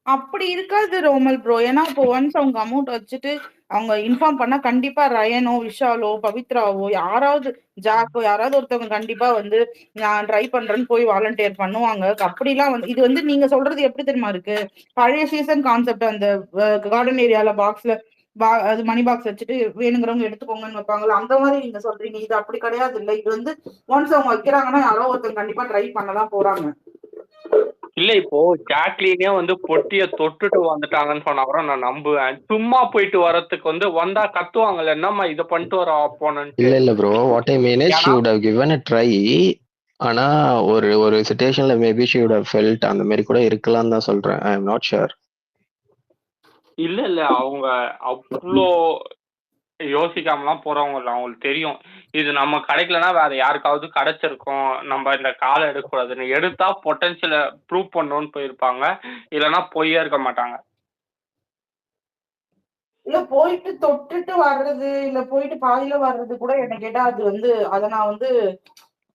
அப்படி இருக்காது Rommel bro. ஏன்னா இப்போ ஒன்ஸ் அவங்க அமௌண்ட் வச்சுட்டு அவங்க இன்ஃபார்ம் பண்ணா கண்டிப்பா ரயனோ, விஷாலோ, பவித்ராவோ, யாராவது ஜாக்கோ, யாராவது ஒருத்தவங்க கண்டிப்பா வந்து நான் ட்ரை பண்றேன்னு போய் வாலண்டியர் பண்ணுவாங்க. அப்படிலாம் வந்து இது வந்து நீங்க சொல்றது எப்படி தெரியுமா இருக்கு? பழைய சீசன் கான்செப்ட் அந்த கார்டன் ஏரியால பாக்ஸ்ல அது மணி பாக்ஸ் வச்சுட்டு வேணுங்கிறவங்க எடுத்துக்கோங்கன்னு வைப்பாங்கல்ல, அந்த மாதிரி நீங்க சொல்றீங்க. இது அப்படி கிடையாது இல்ல. இது வந்து ஒன்ஸ் அவங்க வைக்கிறாங்கன்னா யாரோ ஒருத்தவங்க கண்டிப்பா ட்ரை பண்ணதான் போறாங்க. இல்ல இப்போ ஜாக்லினே வந்து பொட்டிய தொட்டுட்டு வந்துட்டாங்கன்னு சொன்னா கூட நான் நம்புவேன். சும்மா போயிட்டு வரதுக்கு வந்து வந்தா கத்துவாங்கல்ல, என்னம்மா இதை பண்ணிட்டு வர போனன்ட்டு. இல்ல bro, what I mean is she would have given a try. ஆனா ஒரு ஒரு சிச்சுவேஷன்ல maybe she would have felt அந்த மாதிரி கூட இருக்கலாம் தான் சொல்றேன். I am not sure. இல்ல அவங்க அவ்வளோ யோசிக்காமலாம் போறவங்க இல்லை. அவங்களுக்கு தெரியும் இது நம்ம கிடைக்கலன்னா வேற யாருக்காவது கிடைச்சிருக்கும், நம்ம இந்த காலை எடுக்கக்கூடாதுன்னு. எடுத்தா பொட்டன்ஷியலை ப்ரூவ் பண்ணணும்னு போயிருப்பாங்க, இல்லைன்னா போயே இருக்க மாட்டாங்க. இல்ல போயிட்டு தொட்டுட்டு வர்றது, இல்ல போயிட்டு பாதியில வர்றது கூட என்ன கேட்டா அது வந்து அதை நான் வந்து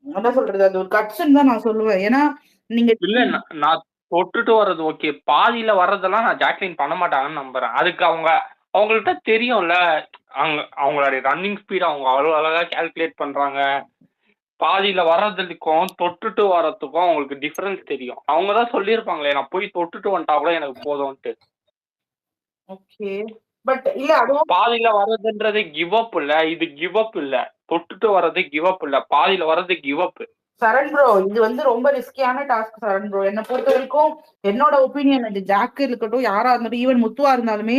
என்ன சொல்றது, அது ஒரு கட்ஸ்ன்னு தான் நான் சொல்லுவேன். ஏன்னா நீங்க இல்ல நான் தொட்டுட்டு வர்றது ஓகே, பாதியில வர்றதெல்லாம் நான் ஜாக்லின் பண்ண மாட்டாங்கன்னு நம்புறேன். அதுக்கு அவங்கள்ட்ட தெரியும்ல, அவங்களுடைய ரன்னிங் ஸ்பீட் அவங்க அவ்வளோ அழகா கால்குலேட் பண்றாங்க. பாதியில வர்றதுக்கும் தொட்டுட்டு வர்றதுக்கும் அவங்களுக்கு டிஃபரன்ஸ் தெரியும். அவங்க தான் சொல்லியிருப்பாங்களே, நான் போய் தொட்டுட்டு வந்துட்டா கூட எனக்கு போதும்ட்டு. ஓகே பட் இல்ல அதுவும் பாதியில வர்றதுன்றது கிவ் அப் இல்ல, இது கிவ் அப் இல்ல. தொட்டுட்டு வர்றது கிவ் அப் இல்ல, பாதியில வர்றது கிவ் அப். சரண் ப்ரோ, இது வந்து ரொம்ப ரிஸ்கியான டாஸ்க் சரண் ப்ரோ. என்னை பொறுத்த வரைக்கும் என்னோட ஒப்பீனியன், இது ஜாக்கு இருக்கட்டும், யாரா இருந்தாலும், ஈவன் முத்துவா இருந்தாலுமே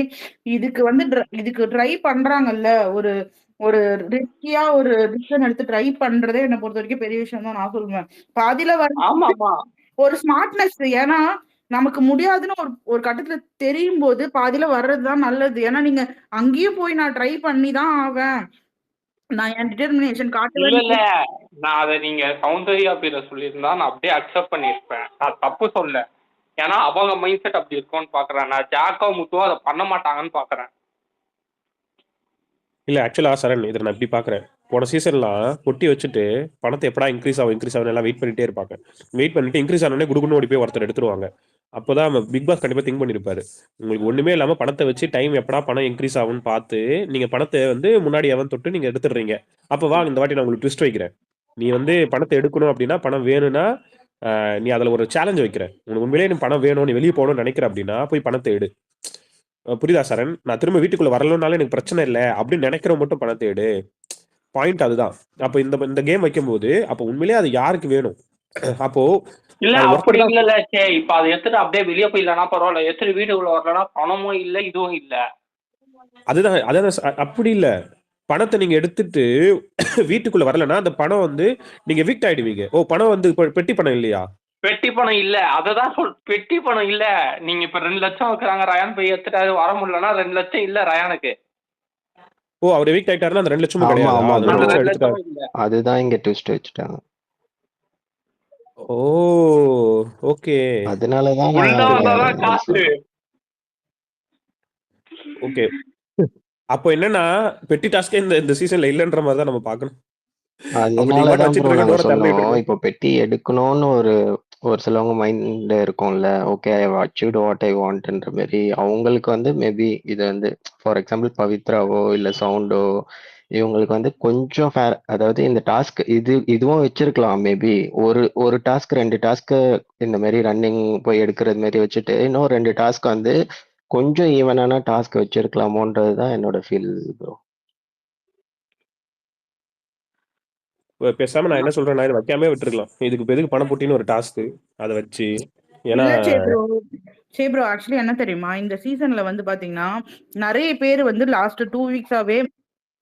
இதுக்கு வந்து இதுக்கு ட்ரை பண்றாங்கல்ல, ஒரு ஒரு ரிஸ்கியா ஒரு டிசிஷன் எடுத்து ட்ரை பண்றதே என்னை பொறுத்த வரைக்கும் பெரிய விஷயம் தான் நான் சொல்லுவேன். பாதியில ஆமா ஒரு ஸ்மார்ட்னஸ். ஏன்னா நமக்கு முடியாதுன்னு ஒரு ஒரு கட்டத்துல தெரியும் போது பாதியில வர்றதுதான் நல்லது. ஏன்னா நீங்க அங்கேயும் போய் நான் ட்ரை பண்ணி தான் ஆவேன், நான் என் டிட்டர்மினேஷன் காட்டுவேன். இல்ல நான் அதை நீங்க சௌந்தர்யா பேரை சொல்லியிருந்தா நான் அப்படியே அக்செப்ட் பண்ணியிருப்பேன். நான் தப்பு சொல்ல, ஏன்னா அவங்க மைண்ட் செட் அப்படி இருக்கும்னு பாக்குறேன். நான் ஜாக்கோ முத்துவோ அதை பண்ண மாட்டாங்கன்னு பாக்குறேன். இல்லை ஆக்சுவலாக சரண், இதை நான் இப்படி பார்க்குறேன். போன சீசன்லாம் பொட்டி வச்சுட்டு பணத்தை எப்படா இன்க்ரீஸ் ஆகும் எல்லாம் வெயிட் பண்ணிட்டே இருப்பாங்க. வெயிட் பண்ணிட்டு இன்க்ரீஸ் ஆனோடனே குடுக்குன்னு ஓடி போய் ஒருத்தர் எடுத்துருவாங்க. அப்போதான் பிக் பாஸ் கண்டிப்பாக திங்க் பண்ணியிருப்பாரு, உங்களுக்கு ஒன்றுமே இல்லாமல் பணத்தை வச்சு டைம் எப்படா பணம் இன்க்ரீஸ் ஆகும்னு பார்த்து நீங்கள் பணத்தை வந்து முன்னாடி அவன் தொட்டு நீங்கள் எடுத்துடுறீங்க. அப்போ வா இந்த வாட்டி நான் உங்களுக்கு ட்விஸ்ட் வைக்கிறேன். நீ வந்து பணத்தை எடுக்கணும் அப்படின்னா, பணம் வேணும்னா நீ அதில் ஒரு சேலஞ்ச் வைக்கிற, உனக்கு உண்மையிலேயே நீ பணம் வேணும், நீ வெளியே போகணும்னு நினைக்கிற அப்படின்னா போய் பணத்தை எடு. புரியுதா சரண்? நான் திரும்ப வீட்டுக்குள்ள வரலனாலும் எனக்கு பிரச்சனை இல்லை அப்படின்னு நினைக்கிறவங்க மட்டும் பணத்தை எடு. பாயிண்ட் அதுதான். அப்ப இந்த கேம் வைக்கும்போது அப்ப உண்மையிலேயே அது யாருக்கு வேணும்? அப்போ இல்ல அது அப்படி ஒருத்தர் தான். இல்ல இப்ப அதை எடுத்துட்டு அப்படியே வெளியே போயிடலன்னா பரவாயில்ல, எடுத்துட்டு வீட்டுக்குள்ள வரலன்னா பணமும் இல்ல இதுவும் இல்ல. அதுதான் அப்படி இல்ல. பணத்தை நீங்க எடுத்துட்டு வீட்டுக்குள்ள வரலன்னா அந்த பணம் வந்து நீங்க வீக் ஆயிடுவீங்க. ஓ பணம் வந்து பெட்டி பணம் இல்லையா? பெட்டி பணம் இல்ல, அததான் பெட்டி பணம் இல்ல. நீங்க இப்ப 2 லட்சம் வைக்கிறாங்க, ரயான் போய் எடுத்துட்டு வர முடியலன்னா 2 லட்சம் இல்ல ரயானுக்கு. ஓ அவர் வீக் ஆயிட்டாருன்னா அந்த 2 லட்சமும் ஆமா கிடையாது. ஆமா அந்த ப்ரோ, 2 லட்சம் எடுத்துட்டாரு. அதுதான் இங்க ட்விஸ்ட் வச்சுட்டாங்க. ஓ ஓகே, அதனாலதான் காசு. ஓகே. அப்போ என்னன்னா பெட்டி டாஸ்கே இந்த சீசன்ல இல்லன்ற மாதிரி தான் நம்ம பார்க்கணும். அதனாலதான் ப்ரோ நாங்க சொன்னோம், இப்போ பெட்டி எடுக்கணும்னு ஒரு ஒரு சிலவங்க மைண்ட் இருக்கும்ல, okay I achieved what I வாண்ட்ன்ற மாதிரி. அவங்களுக்கு வந்து மேபி இது வந்து ஃபார் எக்ஸாம்பிள் பவித்ராவோ இல்ல சவுண்டோ, இவங்களுக்கு வந்து கொஞ்சம் ஃபேர், அதாவது இந்த டாஸ்க் இதுவும் வச்சிருக்கலாம். மேபி ஒரு ஒரு டாஸ்க் 2 டாஸ்க் இந்த மாதிரி ரன்னிங் போய் எடுக்கிறது மாதிரி வச்சுட்டு இன்னும் 2 டாஸ்க் வந்து கொஞ்சம் ஈவனான டாஸ்க் வச்சிருக்கலாமோன்றது தான் என்னோட ஃபீல் ப்ரோ. பேசாம நான் என்ன சொல்றேன், நான் இதை வைக்காம விட்டுருக்கலாம். இதுக்கு எதுக்கு பணம் போட்டின்னு ஒரு டாஸ்க் அதை வச்சு. ஏன்னா ப்ரோ ஆக்சுவலி என்ன தெரியுமா, இந்த சீசன்ல வந்து பாத்தீங்கன்னா நிறைய பேர் வந்து லாஸ்ட் 2 வீக்ஸாவே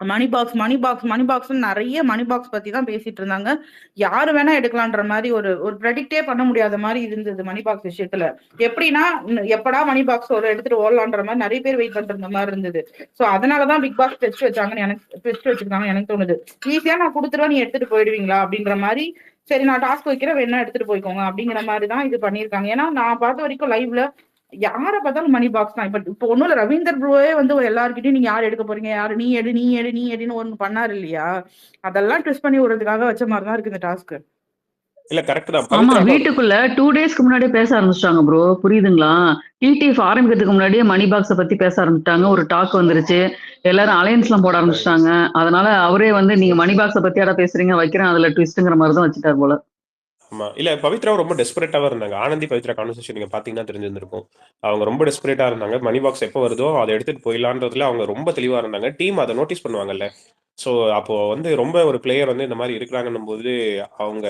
மணி பாக்ஸ் நிறைய மணி பாக்ஸ் பத்தி தான் பேசிட்டு இருந்தாங்க. யாரு வேணா எடுக்கலான்ற மாதிரி ஒரு ஒரு ப்ரெடிக்டே பண்ண முடியாத மாதிரி இருந்தது மணி பாக்ஸ் விஷயத்துல. எப்படின்னா எப்படா மணி பாக்ஸ் ஒரு எடுத்துட்டு ஓடலான்ற மாதிரி நிறைய பேர் வெயிட் பண்ற மாதிரி இருந்தது. சோ அதனாலதான் பிக் பாஸ் டெஸ்ட் வச்சிருக்காங்கன்னு எனக்கு தோணுது. ஈஸியா நான் கொடுத்துருவேன், நீ எடுத்துட்டு போயிடுவீங்களா அப்படின்ற மாதிரி. சரி நான் டாஸ்க் வைக்கிறேன், வேணா எடுத்துட்டு போய்க்கோங்க அப்படிங்கிற மாதிரி தான் இது பண்ணிருக்காங்க. ஏன்னா நான் பார்த்த வரைக்கும் லைவ்ல யார பார்த்தாலும் மணி பாக்ஸ் தான். இப்ப ஒண்ணும் இல்ல, ரவீந்தர் ப்ரோவே வந்து எல்லார்கிட்டயும் நீங்க யார் எடுக்க போறீங்க, யாரு நீ எடுன்னு ஒண்ணு பண்ணாரு இல்லையா? அதெல்லாம் ட்விஸ்ட் பண்ணி விடுறதுக்காக வச்ச மாதிரிதான் இருக்கு இந்த டாஸ்க். இல்ல கரெக்ட் தான். ஆமா, பவித்ரா வீட்டுக்குள்ள 2 டேஸ்க்கு முன்னாடியே பேச ஆரம்பிச்சுட்டாங்க ப்ரோ. புரியுதுங்களா? டிடிஎஃப் ஆரம்பிக்கிறதுக்கு முன்னாடியே மணி பாக்ஸ பத்தி பேச ஆரம்பிச்சுட்டாங்க. ஒரு டாக் வந்துருச்சு. எல்லாரும் அலையன்ஸ்லாம் போட ஆரம்பிச்சுட்டாங்க. அதனால அவரே வந்து நீங்க மணி பாக்ஸ பத்தியாடா பேசுறீங்க, வைக்கிறேன் அதுல ட்விஸ்ட்ங்கிற மாரி தான் வச்சுட்டாரு போல. ஆமா. இல்ல பவித்ராவும் ரொம்ப டெஸ்பரேட்டாவா இருந்தாங்க. ஆனந்தி பவித்ரா கான்வர்சேஷன் நீங்க பார்த்தீங்கன்னா தெரிஞ்சிருந்திருக்கும். அவங்க ரொம்ப டெஸ்பரேட்டா இருந்தாங்க. மணி பாக்ஸ் எப்போ வருதோ அத எடுத்துட்டு போயிடலான்றதுல அவங்க ரொம்ப தெளிவா இருந்தாங்க. டீம் அத நோட்டீஸ் பண்ணுவாங்கல்ல. ஸோ அப்போ வந்து ரொம்ப ஒரு பிளேயர் வந்து இந்த மாதிரி இருக்கிறாங்கன்னும்போது அவங்க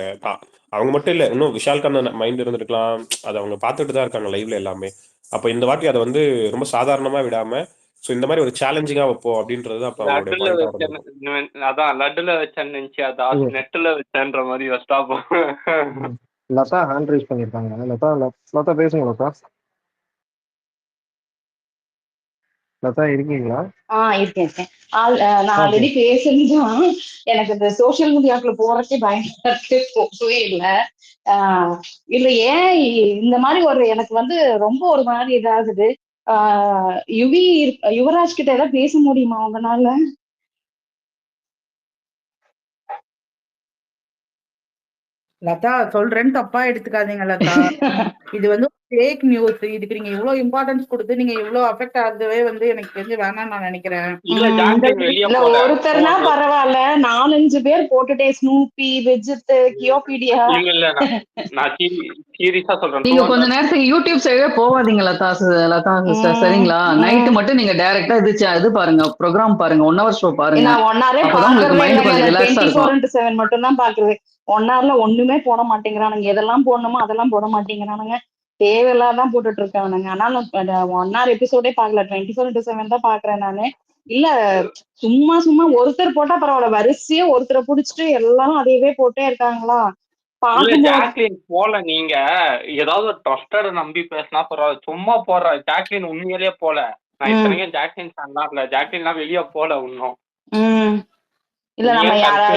அவங்க மட்டும் இல்ல, இன்னும் விஷால்கான மைண்ட் இருந்திருக்கலாம். அதை அவங்க பார்த்துட்டு தான் இருக்காங்க லைவ்ல எல்லாமே. அப்போ இந்த வாட்டி அதை வந்து ரொம்ப சாதாரணமா விடாம ஸோ இந்த மாதிரி ஒரு சேலஞ்சிங்கா வைப்போம் அப்படின்றது அப்போ அவங்களுடைய லட்டுல பாயிண்டா வச்சேன் இருந்திருக்கும். அதான் லட்டுல வச்சேன்னு நினைச்சு அதான் நெட்டுல வச்சேன்ற மாதிரி வச்சா லதா ஹேண்ட் ரைஸ் பண்ணிருக்காங்க. லதா பேசுங்க லதா. லதா இருக்கீங்களா? இருக்கேன். நான் ஆல்ரெடி பேசுனதுதான். எனக்கு இந்த சோசியல் மீடியாக்குள்ள போறதுக்கே பயங்கர போகவே இல்லை. இல்ல ஏன் இந்த மாதிரி ஒரு எனக்கு வந்து ரொம்ப ஒரு மாதிரி இதாகுது. யுவராஜ் கிட்ட ஏதாவது பேச முடியுமா உங்களால? லதா சொல்றேன்னு தப்பா எடுத்துக்காதீங்க லதா. இது வந்து ஃபேக் நியூஸ். இதுக்கு நீங்க இவ்வளவு இம்பார்ட்டன்ஸ் கொடுத்து நீங்க இவ்வளவு அஃபெக்ட் ஆகுறதே வந்து எனக்கு தெரிஞ்சு வேணாம்னு நான் நினைக்கிறேன். இல்ல ஒருத்தர்னா பரவாயில்ல, 4-5 பேர் போட்டுட்டே ஸ்னூப்பி, வெஜித், கியோபீடியா. இல்ல நான் சீரியஸா சொல்றேன். நீங்க கொஞ்ச நேரத்துக்கு யூடியூப் சைடே போவாதீங்க லதா சிஸ்டர், சரிங்களா? நைட்டு மட்டும் நீங்க டைரக்டா இது பாருங்க, ப்ரோக்ராம் பாருங்க, 1 hour ஷோ பாருங்க. நான் 1 hour அப்பதான் உங்களுக்கு மைண்ட் கொஞ்சம் ரிலாக்ஸா இருக்கும். 24/7 மட்டும் தான் பாக்குறது. 1 hourல ஒண்ணுமே போட மாட்டேங்கிறானுங்க. எதெல்லாம் போடணுமோ அதெல்லாம் போட மாட்டேங்கிறானுங்க. தேவையில்லாதான் போட்டுட்டு இருக்கானுங்க. ஆனாலும் 1 hour எபிசோடே பாக்கல, 24/7 தான் பாக்குறேன் நானு. இல்ல சும்மா ஒருத்தர் போட்டா பரவாயில்ல, வரிசையா ஒருத்தரை புடிச்சிட்டு எல்லாரும் அதையவே போட்டே இருக்காங்களா ஜாக்லின் போல. நீங்க ஏதாவது ஒரு ட்ரஸ்டட் நம்பி பேசினா பரவாயில்ல, சும்மா போடுற ஜாக்லின் உண்மையிலேயே போல. நான் இத்தனைக்கும் ஜாக்லின் ஃபேன் இல்ல, ஜாக்லின்லாம் வெளியே போல இன்னும். இல்ல நம்ம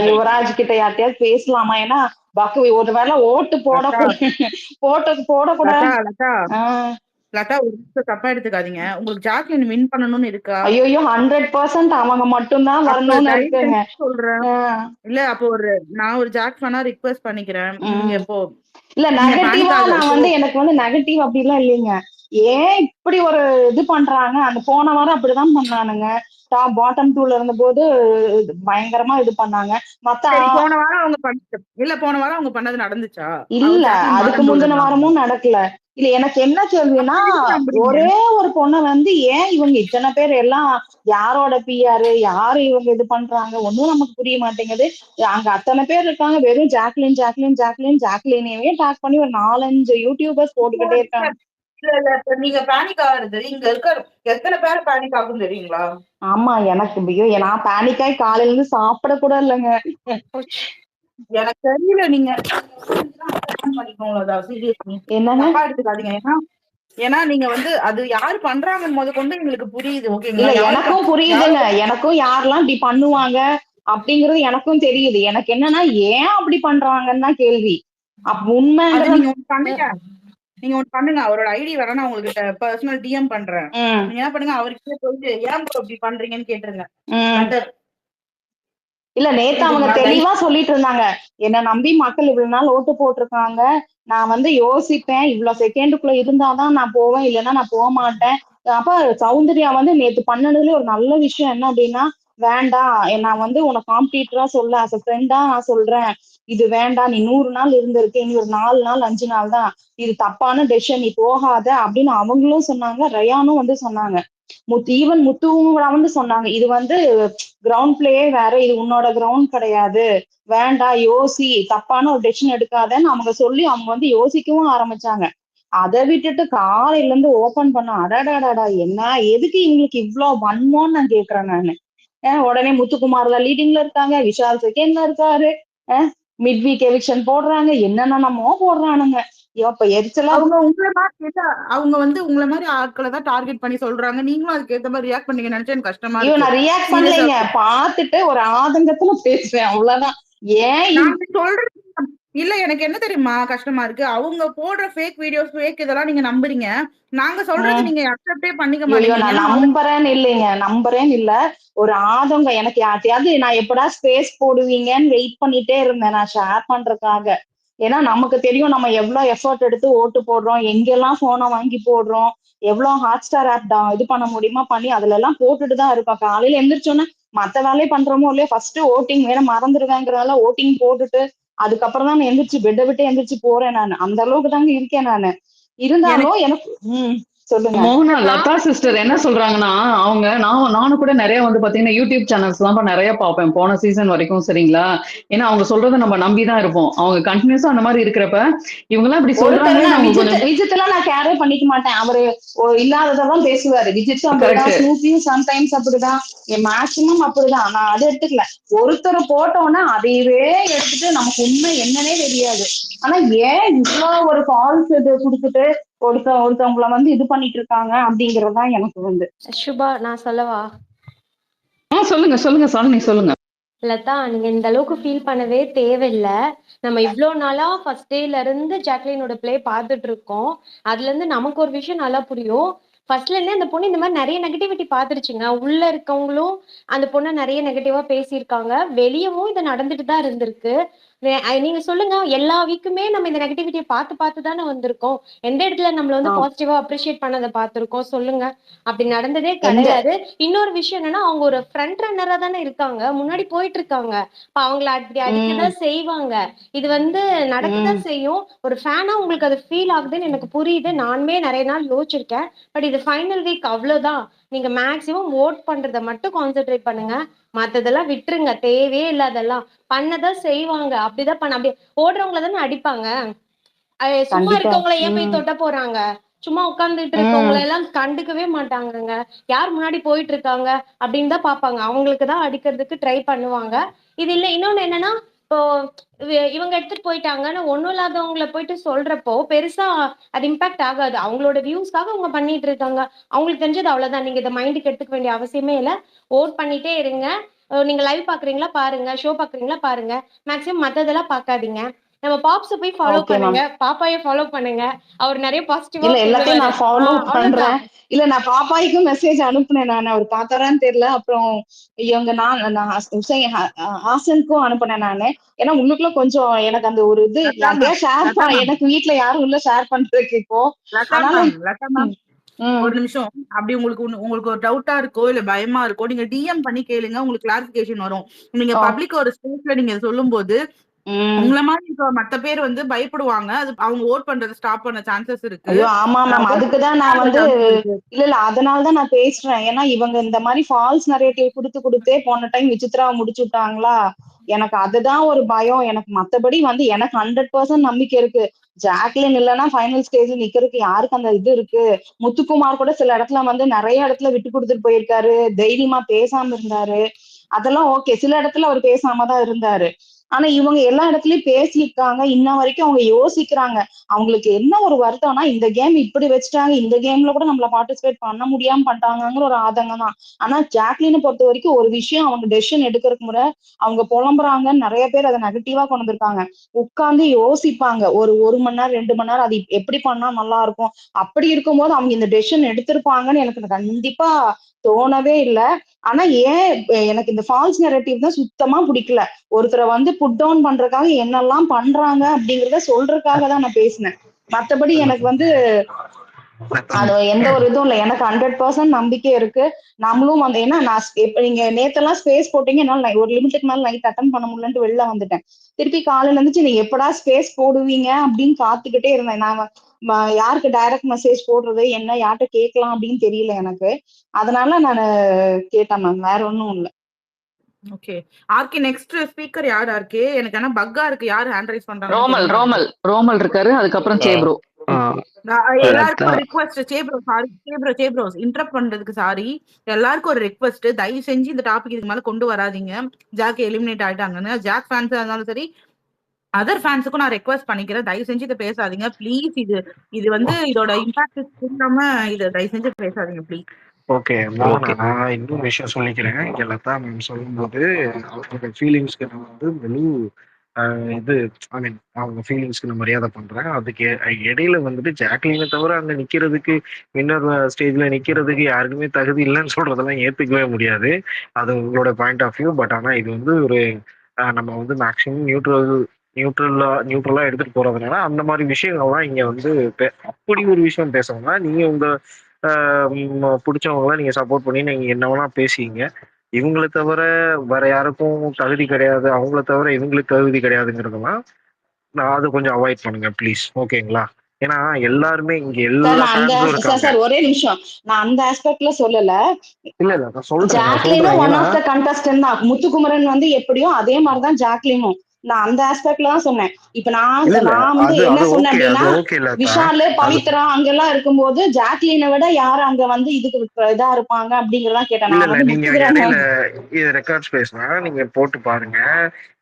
யுவராஜ் கிட்ட யார்ட்டையாவது பேசலாமா? ஏன்னா பக்கு ஒரு வேளை ஓட்டு போடக்கூடாது. லதா ஒரு நிமிஷம் தப்பா எடுத்துக்காதீங்க. உங்களுக்கு ஜாக்லின் வின் பண்ணணும்னு இருக்கா? ஐயோ 100% அவங்க மட்டும்தான் வரணும்னு இருக்குங்க சொல்றேன். இல்ல அப்போ நான் ஒரு ஜாக் ஃபேனா ரிக்வெஸ்ட் பண்ணிக்கிறேன். இல்ல நெகட்டிவா நான் வந்து எனக்கு வந்து நெகட்டிவ் அப்படிலாம் இல்லைங்க. ஏன் இப்படி ஒரு இது பண்றாங்க? அந்த போன வாரம் அப்படிதான் பண்ணானுங்க. டாப் பாட்டம் 2ல இருந்த போது பயங்கரமா இது பண்ணாங்க. போன வாரம் அவங்க பண்ணது நடந்துச்சா? இல்ல அதுக்கு முந்தின வாரமும் நடக்கல. இல்ல எனக்கு என்ன கேள்வினா, ஒரே ஒரு பொண்ணை வந்து ஏன் இவங்க இத்தனை பேர் எல்லாம் யாரோட பிஆர் யாரு இவங்க இது பண்றாங்க ஒன்னும் நமக்கு புரிய மாட்டேங்குது. அங்க அத்தனை பேர் இருக்காங்க, வெறும் ஜாக்லினையே டாக் பண்ணி ஒரு 4-5 யூடியூபர்ஸ் போட்டுக்கிட்டே இருக்காங்க. இல்ல நீங்க பேனிக் ஆகுறது இங்க இருக்க எத்தனை பேர் பேனிக் ஆகும் தெரியுங்களா? ஆமா எனக்கு நான் பேனிக் ஆகி காலையில இருந்து சாப்பிட கூட இல்லைங்க. எனக்கு தெரியல. நீங்க என்னங்க எடுத்துக்காதீங்க. ஏன்னா நீங்க வந்து அது யாரு பண்றாங்கன்னு முத கொண்டு எங்களுக்கு புரியுது. ஓகேங்களா? எனக்கும் புரியுதுங்க. எனக்கும் யாரெல்லாம் இப்படி பண்ணுவாங்க அப்படிங்கறது எனக்கும் தெரியுது. எனக்கு என்னன்னா ஏன் அப்படி பண்றாங்கன்னு தான் கேள்வி. அப்ப உண்மை நீங்க ஒண்ணு பண்ணுங்க, அவரோட ஐடி வேற நான் உங்களுக்கு பர்சனல் டிஎம் பண்றேன். நீங்க என்ன பண்ணுங்க, அவர்கிட்ட போயிட்டு ஏன் இப்படி பண்றீங்கன்னு கேட்டுருங்க. இல்ல நேத்து அவங்க தெளிவா சொல்லிட்டு இருந்தாங்க, என்ன நம்பி மக்கள் இவ்வளவு நாள் ஓட்டு போட்டிருக்காங்க, நான் வந்து யோசிப்பேன், இவ்வளவு செகண்டுக்குள்ள இருந்தாதான் நான் போவேன், இல்லைன்னா நான் போக மாட்டேன். அப்ப சௌந்தர்யா வந்து நேத்து பண்ணதுல ஒரு நல்ல விஷயம் என்ன அப்படின்னா, வேண்டாம் நான் வந்து உனக்கு காம்படிட்டரா சொல்ல அஸ் அ ஃப்ரெண்டா நான் சொல்றேன், இது வேண்டாம், நீ 100 நாள் இருந்திருக்க, இனி ஒரு 4 நாள் 5 நாள் தான், இது தப்பான டெசிஷன், நீ போகாத அப்படின்னு அவங்களும் சொன்னாங்க. ரயானும் வந்து சொன்னாங்க. ஈவன் முத்துவும் வந்து சொன்னாங்க, இது வந்து கிரவுண்ட் பிளேயே வேற, இது உன்னோட கிரவுண்ட் கிடையாது, வேண்டாம் யோசி, தப்பான ஒரு டெசிஷன் எடுக்காதன்னு அவங்க சொல்லி அவங்க வந்து யோசிக்கவும் ஆரம்பிச்சாங்க. அதை விட்டுட்டு காலையில இருந்து ஓபன் பண்ண அடாடாடா என்ன எதுக்கு இவங்களுக்கு இவ்வளவு வன்மோன்னு நான் கேக்குறேன் நானு. உடனே முத்துக்குமார் தான் லீடிங்ல இருக்காங்க, விஷால் செகண்ட்ல இருக்காரு, மிட் வீக் எவிக்ஷன் போடுறாங்க, என்னென்னமோ போடுறானுங்க. இப்ப எரிச்சலா அவங்க வந்து உங்களை மாதிரி ஆட்களை தான் டார்கெட் பண்ணி சொல்றாங்க. நீங்களும் அதுக்கு ஏத்த மாதிரி ரியாக்ட் பண்ணீங்க நினைச்சா எனக்கு கஷ்டமா இருக்கு. நான் ரியாக்ட் பண்ணலைங்க, பாத்துட்டு ஒரு ஆதங்கத்துல பேசுவேன், அவ்வளவுதான். ஏன் சொல்றது இல்ல, எனக்கு என்ன தெரியுமா கஷ்டமா இருக்கு, அவங்க போடுற ஃபேக் வீடியோஸ் ஃபேக் இதெல்லாம் நீங்க நம்புறீங்க, நாங்க சொல்றது நீங்க அக்செப்டே பண்ணிக்க மாட்டீங்க. நான் நம்புறேன்னு இல்ல, ஒரு ஆதங்கம் எனக்கு. யார்ட்டையாவது நான் எப்படா ஸ்பேஸ் போடுவீங்கன்னு வெயிட் பண்ணிட்டே இருந்தேன் நான் ஷேர் பண்றதுக்காக. ஏன்னா நமக்கு தெரியும் நம்ம எவ்வளவு எஃபர்ட் எடுத்து ஓட்டு போடுறோம், எங்கெல்லாம் போனை வாங்கி போடுறோம், எவ்வளவு ஹாட் ஸ்டார் ஆப் இது பண்ண முடியுமா பண்ணி அதுல எல்லாம் போட்டுட்டு தான் இருக்கோம். காலையில எந்திரிச்சோன்னே மத்த வேலையை பண்றோமோ இல்லையோ ஃபர்ஸ்ட் ஓட்டிங் வேற மறந்துடுவேங்கிறதால ஓட்டிங் போட்டுட்டு அதுக்கப்புறம் தான் நான் எந்திரிச்சு பெட்டை விட்டு எந்திரிச்சு போறேன். நான் அந்த அளவுக்கு தாங்க இருக்கேன் நானு. இருந்தாலும் எனக்கு சொல்லுங்க. மோகனா, லதா சிஸ்டர் என்ன சொல்றாங்கன்னா, அவங்க நானும் கூட நிறைய வந்து பாத்தீங்கன்னா யூடியூப் சேனல்ஸ் தான் நிறைய பார்ப்பேன் போன சீசன் வரைக்கும். சரிங்களா? ஏன்னா அவங்க சொல்றதை நம்ம நம்பிதான் இருப்போம். அவங்க கண்டினியூஸா அந்த மாதிரி இருக்கிறப்ப இவங்க எல்லாம் இப்படி சொல்றாங்களே அவங்க கொஞ்சம் விஜித் எல்லாம் நான் கேரே பண்ணிக்க மாட்டேன். அவரு இல்லாததான் பேசுவாரு. விஜித் அப்படிதான், ஸ்னூப்பியும் சம்டைம்ஸ் அப்படிதான், மேக்சிமம் அப்படிதான். நான் அதை எடுத்துக்கல. ஒருத்தர் போட்டோன்னா அதையவே எடுத்துட்டு நமக்கு உண்மை என்னன்னே தெரியாது. ஆனா ஏன் இவ்வளவு ஒரு ஃபால்ஸ் இது கொடுத்துட்டு ஒருத்தவங்கள வந்து இது பண்ணிட்டு இருக்காங்க அப்படிங்கறதுதான் எனக்கு வந்து. சுபா, நான் சொல்லவா? சொல்லுங்க சொல்லுங்க சாலினி, சொல்லுங்க. லதா, நீங்க இந்த அளவுக்கு ஃபீல் பண்ணவே தேவையில்லை. நம்ம இவ்வளோ நாளா ஃபர்ஸ்ட் டேல இருந்து ஜாக்லினோட பிளே பார்த்துட்டு இருக்கோம். அதுல இருந்து நமக்கு ஒரு விஷயம் நல்லா புரியும். ஃபர்ஸ்ட்ல இருந்தே அந்த பொண்ணு இந்த மாதிரி நிறைய நெகட்டிவிட்டி பார்த்துருச்சுங்க. உள்ள இருக்கவங்களும் அந்த பொண்ணை நிறைய நெகட்டிவா பேசியிருக்காங்க. வெளியவும் இது நடந்துட்டு தான் இருந்திருக்கு. நீங்க சொல்லுங்க, எல்லா வீக்குமே நம்ம இந்த நெகட்டிவிட்டியை பார்த்து தானே வந்திருக்கோம். எந்த இடத்துல நம்மள வந்து பாசிட்டிவா அப்ரிஷியேட் பண்ணதை பார்த்திருக்கோம் சொல்லுங்க? அப்படி நடந்ததே கிடையாது. இன்னொரு விஷயம் என்னன்னா, அவங்க ஒரு ஃப்ரண்ட் ரன்னரா தானே இருக்காங்க, முன்னாடி போயிட்டு இருக்காங்க. இப்ப அவங்கள அப்படி அடிக்கதான் செய்வாங்க. இது வந்து நடக்கதான் செய்யும். ஒரு ஃபேனா உங்களுக்கு அது ஃபீல் ஆகுதுன்னு எனக்கு புரியுது. நானுமே நிறைய நாள் யோசிச்சிருக்கேன். பட் இது ஃபைனல் வீக், அவ்வளவுதான். நீங்க மேக்சிமம் ஓட் பண்றதை மட்டும் கான்சென்ட்ரேட் பண்ணுங்க. மத்ததெல்லாம் விட்டுருங்க, தேவையே இல்லாதெல்லாம். பண்ணதான் செய்வாங்க. அப்படிதான் அப்படியே ஓடுறவங்கள தானே அடிப்பாங்க. சும்மா இருக்கவங்கள ஏன் போய் தொட்ட போறாங்க? சும்மா உட்கார்ந்துட்டு இருக்கவங்கள எல்லாம் கண்டுக்கவே மாட்டாங்கங்க. யார் முன்னாடி போயிட்டு இருக்காங்க அப்படின்னு தான் பாப்பாங்க. அவங்களுக்கு தான் அடிக்கிறதுக்கு ட்ரை பண்ணுவாங்க. இது இல்ல. இன்னொன்னு என்னன்னா, இப்போ இவங்க எடுத்துட்டு போயிட்டாங்கன்னு ஒண்ணும் இல்லாதவங்களை போயிட்டு சொல்றப்போ பெருசா அது இம்பாக்ட் ஆகாது. அவங்களோட வியூஸ்க்காக அவங்க பண்ணிட்டு இருக்காங்க. அவங்களுக்கு தெரிஞ்சது அவ்வளவுதான். நீங்க இதை மைண்டுக்கு எடுத்துக்க வேண்டிய அவசியமே இல்லை. ஓட் பண்ணிட்டே இருங்க. நீங்க லைவ் பாக்குறீங்களா பாருங்க, ஷோ பாக்குறீங்களா பாருங்க. மேக்சிமம் மத்ததெல்லாம் பாக்காதீங்க. நம்ம பாப்ஸ போய் ஃபாலோ பண்ணுங்க, பாப்பாய ஃபாலோ பண்ணுங்க. அவர் நிறைய பாசிட்டிவா இல்ல எல்லாத்தையும் நான் ஃபாலோ பண்றேன். இல்ல நான் பாப்பாய்க்கும் மெசேஜ் அனுப்புனேன். நான் அவர் பார்த்தாரான்னு தெரியல. அப்புறம் இவங்க ஹாசனுக்கும் அனுப்புனேன் நானு. ஏன்னா உள்ளுக்குள்ள கொஞ்சம் எனக்கு அந்த ஒரு இது ஷேர் எனக்கு வீட்டுல யாரும் இல்ல ஷேர் பண்றதுக்கு இப்போ. ஒரு நிமிஷம். அப்படி உங்களுக்கு ஒரு டவுட்டா இருக்கோ இல்ல பயமா இருக்கோ, நீங்க டிஎம் பண்ணி கேளுங்க, உங்களுக்கு கிளாரிபிகேஷன் வரும். நீங்க பப்ளிக் ஒரு ஸ்பேஸ்ல நீங்க சொல்லும் போது உங்களை மாதிரி இருக்க மத்த பேர் வந்து பயப்படுவாங்க. அது அவங்க ஓட் பண்றது ஸ்டாப் பண்ண சான்சஸ் இருக்கு. ஆமா மேம், அதுக்குதான் நான் வந்து இல்ல அதனாலதான் நான் பேசுறேன். ஏன்னா இவங்க இந்த மாதிரி ஃபால்ஸ் நரேட்டிவ் கொடுத்தே போன டைம் விசித்ரா முடிச்சு விட்டாங்களா. எனக்கு அதுதான் ஒரு பயம். எனக்கு மத்தபடி வந்து எனக்கு 100% நம்பிக்கை இருக்கு. ஜாக்லின் இல்லைன்னா ஃபைனல் ஸ்டேஜ்ல நிக்கிறதுக்கு யாருக்கு அந்த இது இருக்கு. முத்துக்குமார் கூட சில இடத்துல வந்து நிறைய இடத்துல விட்டு கொடுத்துட்டு போயிருக்காரு, தைரியமா பேசாம இருந்தாரு. அதெல்லாம் ஓகே. சில இடத்துல அவர் பேசாம தான் இருந்தாரு. ஆனா இவங்க எல்லா இடத்துலயும் பேசியிருக்காங்க. இன்ன வரைக்கும் அவங்க யோசிக்கிறாங்க. அவங்களுக்கு என்ன ஒரு வருத்தம்னா, இந்த கேம் இப்படி வச்சுட்டாங்க, இந்த கேம்ல கூட நம்மள பார்ட்டிசிபேட் பண்ண முடியாம பண்ணிட்டாங்கிற ஒரு ஆதங்கம் தான். ஆனா ஜாக்லினை பொறுத்த வரைக்கும் ஒரு விஷயம், அவங்க டெசிஷன் எடுக்கிறதுக்கு முறை அவங்க புலம்புறாங்கன்னு நிறைய பேர் அதை நெகட்டிவா கொண்டு வந்திருக்காங்க. உட்கார்ந்து யோசிப்பாங்க. ஒரு மணி நேரம் 2 மணி நேரம் அது எப்படி பண்ணா நல்லா இருக்கும். அப்படி இருக்கும்போது அவங்க இந்த டெசிஷன் எடுத்திருப்பாங்கன்னு எனக்கு கண்டிப்பா தோணவே இல்லை. ஆனா ஏன் எனக்கு இந்த ஃபால்ஸ் நெரேட்டிவ் தான் சுத்தமா பிடிக்கல. ஒருத்தரை வந்து புட் டவுன் பண்றதுக்காக என்னெல்லாம் பண்றாங்க அப்படிங்கறத சொல்றதுக்காக தான் நான் பேசினேன். மத்தபடி எனக்கு வந்து அது எந்த ஒரு இதுவும் இல்லை. எனக்கு 100% நம்பிக்கை இருக்கு. நம்மளும் வந்து ஏன்னா நான் நீங்க நேத்தெல்லாம் ஸ்பேஸ் போட்டீங்க, என்னால ஒரு லிமிட்டுக்கு மேல நைட் அட்டன் பண்ண முடியலன்ட்டு வெளில வந்துட்டேன். திருப்பி காலையில இருந்துச்சு நீங்க எப்படா ஸ்பேஸ் போடுவீங்க அப்படின்னு காத்துக்கிட்டே இருந்தேன். நான் யாருக்கு டைரக்ட் மெசேஜ் போடுறது என்ன யார்கிட்ட கேட்கலாம் அப்படின்னு தெரியல எனக்கு. அதனால நான் கேட்டேன் மேம், வேற ஒன்றும் இல்லை. ஓகே ஆர்கே, நெக்ஸ்ட் ஸ்பீக்கர் யார் ஆர்கே? எனக்கு ஆனா பக்கா இருக்கு. யார் ஹேண்ட் ரைஸ் பண்றாங்க? ரோமல் இருக்காரு, அதுக்கப்புறம் சேப்ரோ. எல்லாருக்கும் ரிக்வெஸ்ட். சேப்ரோ இன்டரப்ட் பண்றதுக்கு சாரி. எல்லாருக்கும் ஒரு ரிக்வெஸ்ட், தயவு செஞ்சு இந்த டாபிக் இதுக்கு மேல கொண்டு வராதீங்க. ஜாக் எலிமினேட் ஆயிட்டாங்கன்னு. ஜாக் ஃபேன்ஸா இருந்தாலும் சரி, அதர் ஃபேன்ஸுக்கும் நான் ரெக்வெஸ்ட் பண்ணிக்கிறேன், தயவு செஞ்சு இதை பேசாதீங்க ப்ளீஸ். இது வந்து இதோட இம்பாக்ட் இல்லாம இதை தயவு செஞ்சு பேசாதீங்க ப்ளீஸ். ஓகே, நான் இன்னொரு விஷயம் சொல்லிக்கிறேன். இங்க லதா மேம் சொல்லும்போது அவங்களோட ஃபீலிங்ஸ்க்கு நான் வந்து முழு இது ஐ மீன் அவங்க ஃபீலிங்ஸ்க்கு நான் மரியாதை பண்றேன். அதுக்கு இடையில வந்துட்டு ஜாக்லினை தவிர அங்க நிக்கிறதுக்கு, வின்னர் ஸ்டேஜ்ல நிக்கிறதுக்கு யாருக்குமே தகுதி இல்லைன்னு சொல்றதெல்லாம் ஏத்துக்கவே முடியாது. அது உங்களோட பாயிண்ட் ஆஃப் வியூ. பட் ஆனா இது வந்து ஒரு நம்ம வந்து மேக்சிமம் நியூட்ரல் நியூட்ரலா எடுத்துட்டு போறதுனால அந்த மாதிரி விஷயங்கள்லாம் இங்க வந்து அப்படி ஒரு விஷயம் பேசணும்னா நீங்க உங்க பிடிச்சவங்களாம் நீங்க சப்போர்ட் பண்ணி நீங்க என்னவெல்லாம் பேசிங்க. இவங்களை தவிர வேற யாருக்கும் தகுதி கிடையாது, அவங்கள தவிர இவங்களுக்கு தகுதி கிடையாதுங்கிறதெல்லாம் நான் அதை கொஞ்சம் அவாய்ட் பண்ணுங்க ப்ளீஸ். ஓகேங்களா? ஏன்னா எல்லாருமே இங்க சார் எல்லா நான் அந்த ஃபேன்ஸும் சார் இருக்காங்க. சார் ஒரே நிமிஷம், நான் அந்த ஆஸ்பெக்ட்ல சொல்லல. இல்ல நான் சொல்றேன் ஜாக்லினும் ஒன் ஏன்னா ஆஃப் த கண்டஸ்டன்ட் தான். முத்துக்குமரன் வந்து எப்படியோ அதே மாதிரிதான் ஜாக்லினும். நான் அந்த ஆஸ்பெக்ட்ல தான் சொன்னேன். இப்ப இல்ல இல்ல நான் வந்து அது என்ன அது சொன்னேன் ஓகே, அப்படின்னா, அது ஓகே இல்லக்கா. விஷாலு அது பவித்ரா அங்கெல்லாம் இருக்கும்போது ஜாக்லினை விட யார் அங்க வந்து இதுக்கு இதா இருப்பாங்க அப்படிங்கறதான் கேட்டேன். இல்ல நான் இல்ல வந்து நீங்க முத்துக்குமரன் இடையில இது ரெக்கார்ட்ஸ் பேசினா நீங்க போட்டு பாருங்க.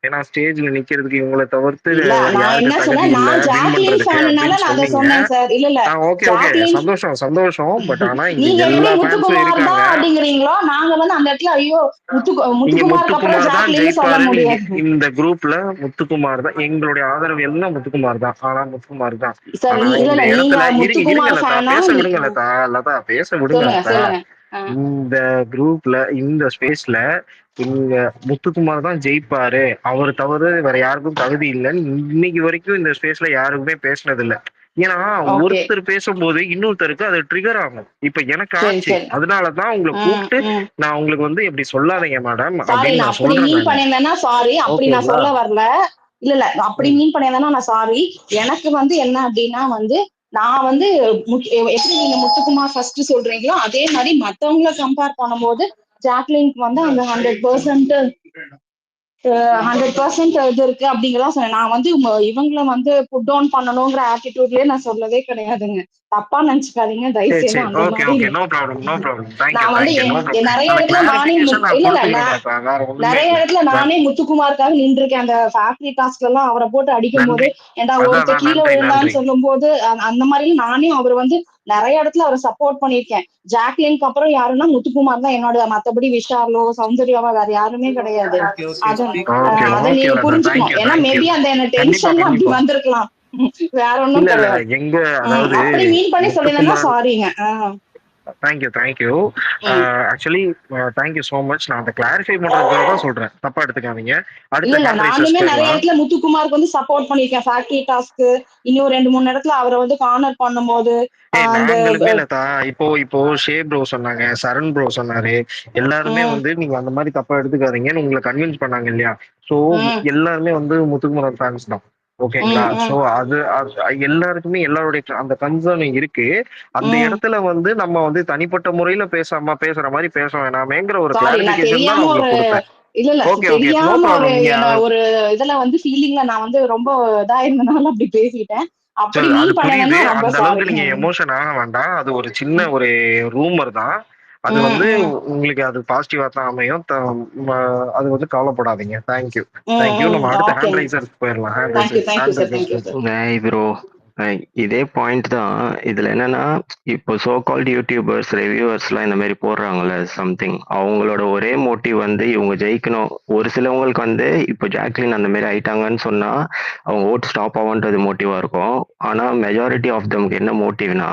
ஏன்னா ஸ்டேஜ்ல நிக்கிறதுக்கு இவங்களை தவிர்த்து இல்ல வேற நான் யாருக்கு என்ன தகுதி சொன்னேன், இல்ல நான் வின் ஜாக்லின் பண்றதுக்கு ஃபேனுனால அப்படின்னு நான் அதை சொன்னீங்க. சொன்னேன் சார். இல்ல இல்ல ஓகே ஓகே, ஜாக்லின் சந்தோஷம் சந்தோஷம். பட் ஆனா இங்க நீங்க எப்படி எல்லா ஃபேன்ஸும் முத்துக்குமார் இருக்காங்க. தான் அப்படிங்கிறீங்களோ, நாங்க வந்து அந்த இடத்துல ஐயோ இங்க முத்துக்குமாருக்கு அப்புறம் முத்துக்குமார் தான் ஜாக்லின்னு சொல்ல ஜெயிப்பாரு. நீங்க முடியாது இந்த குரூப்ல முத்துக்குமார் தான் எங்களுடைய ஆதரவு, எல்லாம் முத்துக்குமார் தான். ஆனா முத்துக்குமார் தான். சார். ஆனா இல்ல இந்த இல்ல நீங்க இடத்துல இருங்க முத்துக்குமார் லதா, ஃபேனா? பேச விடுங்க லதா. லதா பேச விடுங்க சொல்லுங்க லதா. சொல்லுங்க. இந்த குரூப்ல இந்த ஸ்பேஸ்ல இங்க முத்துக்குமார் தான் ஜெயிப்பாரு, அவர் தவிர வேற யாருக்கும் தகுதி இல்லைன்னு இன்னைக்கு வரைக்கும் இந்த ஸ்பேஸ்ல யாருக்குமே பேசினது இல்ல. ஏன்னா ஓகே ஒருத்தர் பேசும்போது இன்னொருத்தருக்கு அது ட்ரிகர் ஆகும். இப்ப எனக்கு சரி ஆச்சு, சரி. அதனாலதான் உங்களை கூப்பிட்டு நான் உங்களுக்கு வந்து இப்படி சொல்லாதீங்க மேடம் சாரி, அப்படின்னு நான் நான் அப்படி சொல்றேன் மீன் நானு. பண்ணியிருந்தேன்னா சாரி, அப்படி நான் ஓகேங்களா? சொல்ல வரல. இல்ல இல்ல அப்படி மீன் பண்ணியிருந்தேன்னா நான் சாரி. எனக்கு வந்து என்ன அப்படின்னா வந்து நான் வந்து எப்படி நீங்க முத்துக்குமார் ஃபர்ஸ்ட் சொல்றீங்களோ அதே மாதிரி மத்தவங்களை கம்பேர் பண்ணும்போது ஜாக்லினுக்கு வந்து அந்த 100% இது இருக்கு அப்படிங்கிறதா சொன்னேன். நான் வந்து இவங்களை வந்து புட் டவுன் பண்ணணுங்கிற ஆட்டிடியூட்லயே நான் சொல்லவே கிடையாதுங்க. தப்பா நினைச்சுக்காதீங்க தயவு சரி செய்து. சரி, அந்த ஓகே மாதிரி ஓகே, இல்லை. No problem no problem. Thank you நான் வந்து தேங்க்யூ, நோ ப்ராப்ளம். நிறைய அந்த இடத்துல நானே கிளாரிபிகேஷன் நான் இல்ல இல்ல கொடுத்துக்கிறேன்க்கா, வேற ஒண்ணுமே நிறைய இல்லை. இடத்துல நானே முத்துக்குமாருக்காக நின்றுருக்கேன். அந்த ஃபேக்டரி டாஸ்க்ல எல்லாம் அவரை போட்டு அடிக்கும் போது நன்றி. ஏன்டா அதான் ஒருத்த அதான், கீழே நன்றி விழுந்தான்னு நன்றி. சொல்லும் போது அந்த மாதிரி நானே அவர் வந்து நிறைய இடத்துல அவரை சப்போர்ட் பண்ணியிருக்கேன். ஜாக்லினுக்கு அப்புறம் யாருன்னா முத்துக்குமார் தான் என்னோட. மத்தபடி விஷாலோ சௌந்தர்யாவோ வேற யாருமே கிடையாது. அத ஓகே அதை ஓகே நீங்க லதா, புரிஞ்சுக்கணும். தேங்க்யூ ஏன்னா தேங்க்யூ. மேபி அந்த என்ன கண்டிப்பா டென்ஷன்ல அப்படி கண்டிப்பா. வந்திருக்கலாம். வேற ஒண்ணும் இல்ல இல்ல கிடையாது. எங்க அதாவது அப்படி மீன் பண்ணி சொல்லியிருந்தேன்னா முத்துக்குமரன். சாரிங்க. Thank you thank you. Actually thank you so much. நான் அதை கிளாரிஃபை பண்றதுக்காக தான் சொல்றேன், தப்பா எடுத்துக்காதீங்க. இல்ல அடுத்த இல்ல ஹேண்ட் ரைசர்ஸ் நானுமே நிறைய போயிடலாம். இடத்துல முத்துக்குமாருக்கு வந்து சப்போர்ட் பண்ணிருக்கேன். ஃபேக்டரி டாஸ்க் இன்னும் 2-3 இடத்துல அவரை வந்து கார்னர் பண்ணும்போது அந்த நாங்களுமே லதா, இப்போ இப்போ ஷே ப்ரோ சொன்னாங்க, சரண் ப்ரோ சொன்னாரு, எல்லாருமே வந்து நீங்க அந்த மாதிரி தப்பா எடுத்துக்காதீங்கன்னு உங்களை கன்வின்ஸ் பண்ணாங்க இல்லையா? சோ எல்லாருமே வந்து முத்துக்குமரன் ஃபேன்ஸ் தான். ஓகேங்களா? சோ எல்லாருக்குமே எல்லாருடைய அந்த கன்சர்ன் இருக்கு. அந்த இடத்துல வந்து நம்ம வந்து தனிப்பட்ட முறையில பேசுற மாதிரி பேச வேணாமேங்கிற ஒரு சாரி, நான் கிளாரிபிகேஷன் தான் தெரியாம நான் ஒரு உங்களுக்கு கொடுத்தேன். இல்ல இல்ல ஓகே ஓகே, நோ தெரியாம ஒரு ப்ராப்ளம். நீங்க என்ன ஒரு இதுல வந்து ஃபீலிங்ல நான் வந்து ரொம்ப இதா இருந்தனால அப்படி பேசிட்டேன். அப்படி அது மீன் புரியுது. பண்ணேன்னா ரொம்ப அந்த சாரி. அளவுக்கு நீங்க எமோஷன் ஆக வேண்டாம். அது ஒரு சின்ன ஒரு ரூமர் தான். அது வந்து உங்களுக்கு அது பாசிட்டிவா தான் அமையும். அது வந்து கவலைப்படாதீங்க. Thank you thank you. நம்ம அடுத்த ஹேண்ட் ஓகேங்க. ரைசர்ஸ் போயிடலாம். Thank you thank you hand sir. Risers thank you sir. போயிடலாம். ப்ரோ இதே பாயிண்ட் தான் இதுல என்னன்னா, இப்போ சோ கால்டு யூடியூபர்ஸ் ரிவ்யூவர்ஸ்லாம் இந்த மாதிரி போடுறாங்கல்ல சம்திங், அவங்களோட ஒரே மோட்டிவ் வந்து இவங்க ஜெயிக்கணும். ஒரு சிலவங்களுக்கு வந்து இப்போ ஜாக்லின் அந்த மாதிரி ஆயிட்டாங்கன்னு சொன்னா அவங்க ஓட் ஸ்டாப் ஆகுன்றது மோட்டிவா இருக்கும். ஆனா மெஜாரிட்டி ஆஃப் தம்க்கு என்ன மோட்டிவ்னா,